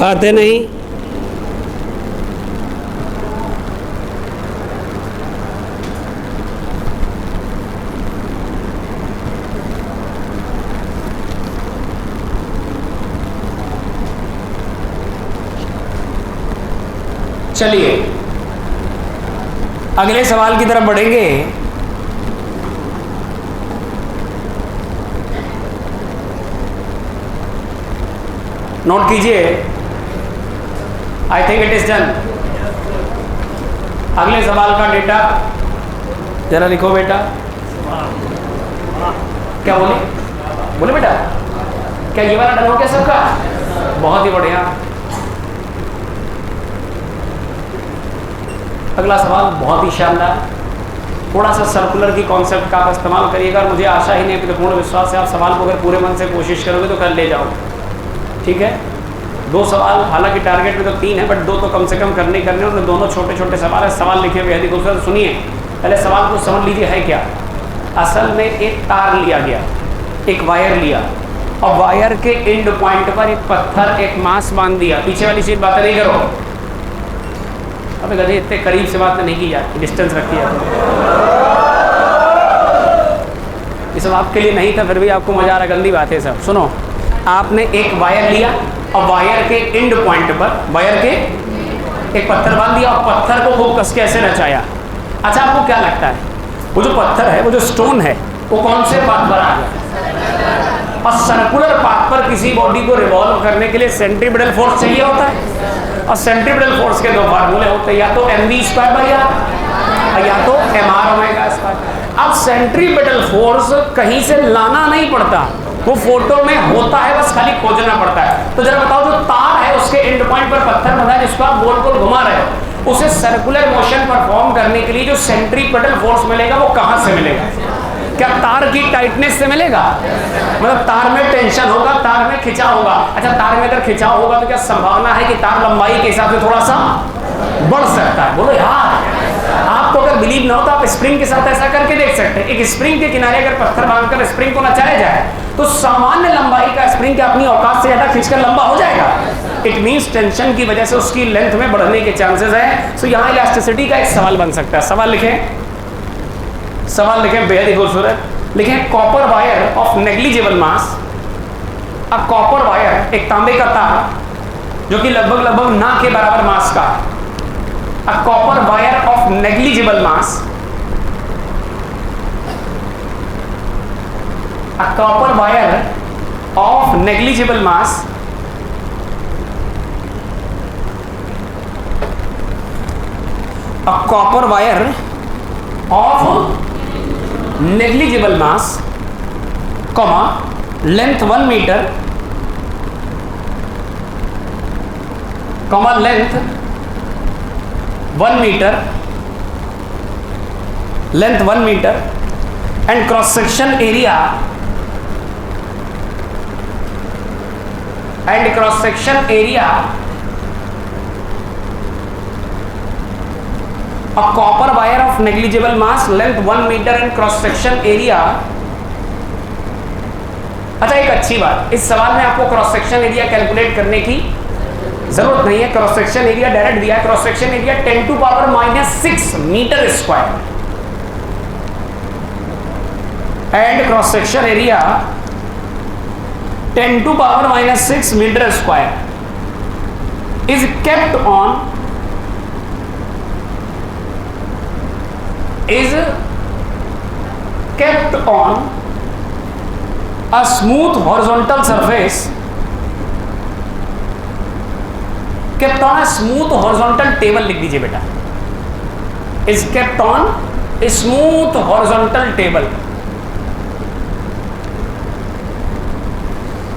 आते नहीं। चलिए अगले सवाल की तरफ बढ़ेंगे। नोट कीजिए, I think it is done. अगले सवाल का डेटा जरा लिखो बेटा। क्या बोले बोले बेटा, क्या ये वाला डन हो गया सबका? बहुत ही बढ़िया। अगला सवाल बहुत ही शानदार, थोड़ा सा सर्कुलर की कॉन्सेप्ट का आप इस्तेमाल करिएगा और मुझे आशा ही नहीं है, पूर्ण विश्वास है आप सवाल को अगर पूरे मन से कोशिश करोगे तो कर ले जाओगे। ठीक है, 2 सवाल, हालांकि टारगेट में तो 3 है, बट 2 तो कम से कम करने ही करने, और दोनों छोटे छोटे सवाल है। सवाल लिखे हुए यदि दूसरा सुनिए, पहले सवाल को समझ लीजिए है क्या। असल में एक तार लिया गया, एक वायर लिया, और वायर के एंड पॉइंट पर एक पत्थर, एक मास बांध दिया। पीछे वाली चीज बातें नहीं करो, अबे गधे इतने करीब से बात नहीं की जाती, डिस्टेंस रखी जाती। ये सब आपके लिए नहीं था, फिर भी आपको मजा आ रहा, गंदी बात है सब। सुनो, आपने एक वायर लिया और वायर के एंड पॉइंट पर वायर के एक पत्थर बांध दिया और पत्थर को खूब कस के ऐसे नचाया। अच्छा, आपको क्या लगता है वो जो पत्थर है, वो जो स्टोन है, वो कौन से पाथ पर आ गया? और सर्कुलर पाथ पर किसी बॉडी को रिवॉल्व करने के लिए सेंट्रीपिटल फोर्स चाहिए होता है, और सेंट्रीपिटल फोर्स के 2 फार्मूले होते हैं, या तो mv² या तो mr²। अब सेंट्रीपिटल फोर्स कहीं से लाना नहीं पड़ता, वो फोटो में होता है, बस खाली खोजना पड़ता है। तो जरा बताओ, जो तार है उसके एंड पॉइंट पर पत्थर बंधा है जिसको आप गोल गोल घुमा रहे हो, उसे सर्कुलर मोशन परफॉर्म करने के लिए जो सेंट्रीपिटल फोर्स मिलेगा वो कहां से मिलेगा? क्या तार की टाइटनेस से मिलेगा? मतलब तार में टेंशन होगा, तार में खिंचाव होगा। अच्छा, तार में अगर खिंचाव होगा तो क्या संभावना है कि तार लंबाई के हिसाब से थोड़ा सा बढ़ सकता है? बोलो यार, आपको अगर बिलीव ना हो तो आप स्प्रिंग के साथ ऐसा करके देख सकते हैं। एक स्प्रिंग के किनारे अगर पत्थर बांधकर स्प्रिंग को नचाया जाए तो सामान्य लंबाई का स्प्रिंग क्या अपनी औकात से ज्यादा खींचकर लंबा हो जाएगा? इट मींस टेंशन की वजह से उसकी लेंथ में बढ़ने के चांसेस है। सो यहाँ इलास्टिसिटी का एक सवाल बन सकता है। सवाल लिखें, सवाल लिखें, बेहद ही खूबसूरत लिखें। Copper wire of negligible mass, अब कॉपर वायर एक तांबे का तार जो कि लगभग ना के बराबर मास का है। A copper wire of negligible mass, a copper wire of negligible mass a copper wire of negligible mass, comma, length 1 meter, comma, length 1 meter, length 1 meter, and cross section area a copper wire of negligible mass, length 1 meter and cross section area। अच्छा, एक अच्छी बात, इस सवाल में आपको cross section area calculate करने की जरूरत नहीं है। क्रॉस सेक्शन एरिया डायरेक्ट दिया है। Cross section area 10⁻⁻6 metre square and cross section area 10⁻⁻6 metre square is kept on a smooth horizontal surface, kept on a smooth horizontal table। लिख दीजिए बेटा, is kept on a smooth horizontal table,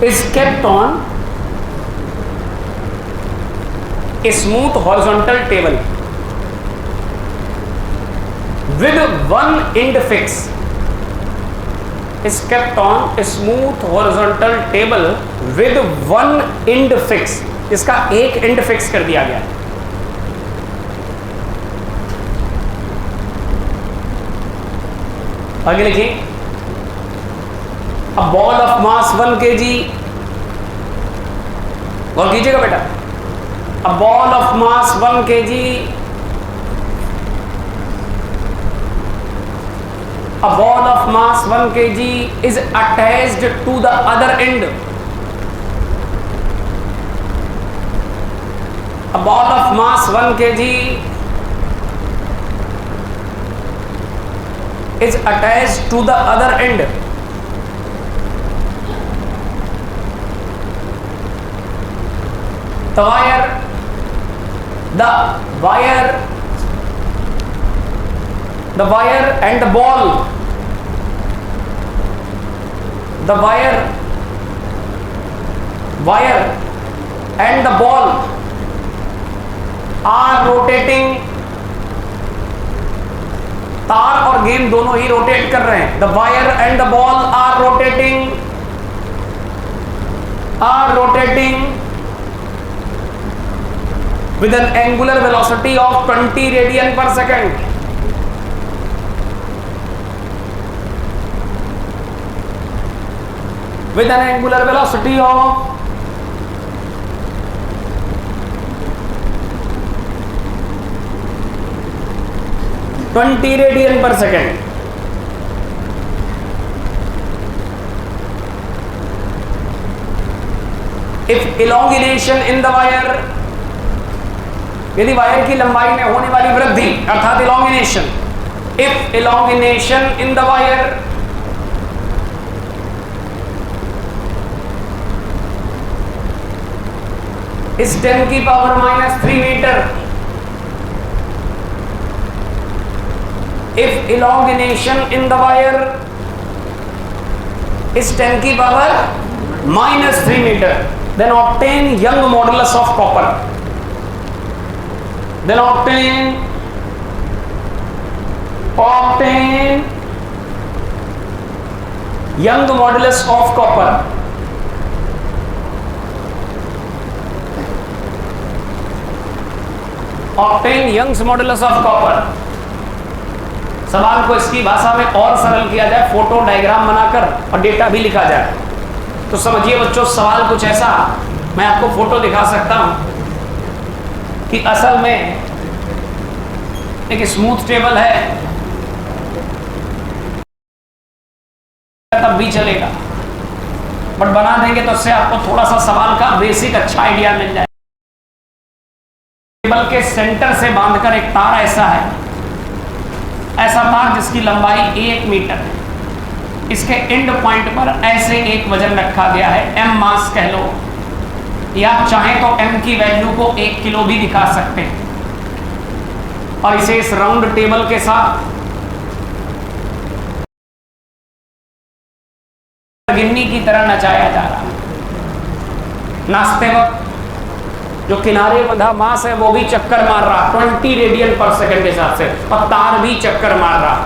is kept on a smooth horizontal table with one end fix, is kept on a smooth horizontal table with one end fix। इसका एक and fix कर दिया गया। आगे लिखिए, a ball of mass 1 kg, और कीजिएगा बेटा, A ball of mass 1 kg, a ball of mass 1 kg is attached to the other end. A ball of mass 1 kg is attached to the other end. The wire and the ball, the wire and the ball are rotating. तार और गेंद दोनों ही rotate कर रहे हैं. The wire and the ball are rotating with an angular velocity of 20 radian per second. With an angular velocity of 20 radian per second. If elongation in the wire, यदि wire की लंबाई में होने वाली वृद्धि अर्थात elongation, if elongation in the wire is 10 की power -3 metre, if elongation in the wire is 10 की power -3 metre, then obtain Young modulus of copper. Then obtain Young modulus of copper. Obtain Young's modulus of copper. सवाल को इसकी भाषा में और सरल किया जाए, फोटो डायग्राम बनाकर और डेटा भी लिखा जाए. तो समझिए बच्चों, सवाल कुछ ऐसा, मैं आपको फोटो दिखा सकता हूं कि असल में एक स्मूथ टेबल है, तब भी चलेगा, बट बना देंगे तो उससे आपको थोड़ा सा सवाल का बेसिक अच्छा आइडिया मिल जाए. टेबल के सेंटर से बांधकर एक तार ऐसा है, ऐसा तार जिसकी लंबाई 1 मीटर है. इसके एंड पॉइंट पर ऐसे एक वजन रखा गया है, m मास कह लो, या चाहे तो m की वैल्यू को 1 किलो भी दिखा सकते हैं. और इसे इस राउंड टेबल के साथ गिन्नी की तरह नचाया जा रहा है. नाचते वक्त जो किनारे बंधा मास है वो भी चक्कर मार रहा 20 रेडियन पर सेकंड के हिसाब से, और तार भी चक्कर मार रहा.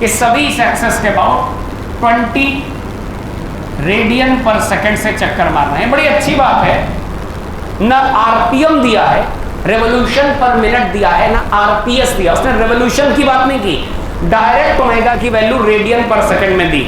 ये सभी इस एक्सेस के अबाउट 20 रेडियन पर सेकंड से चक्कर मार रहे हैं. बड़ी अच्छी बात है, न आरपीएम दिया है, रेवोल्यूशन पर मिनट दिया है, ना आरपीएस दिया. उसने रेवोल्यूशन की बात नहीं की, डायरेक्ट ओमेगा की वैल्यू रेडियन पर सेकंड में दी.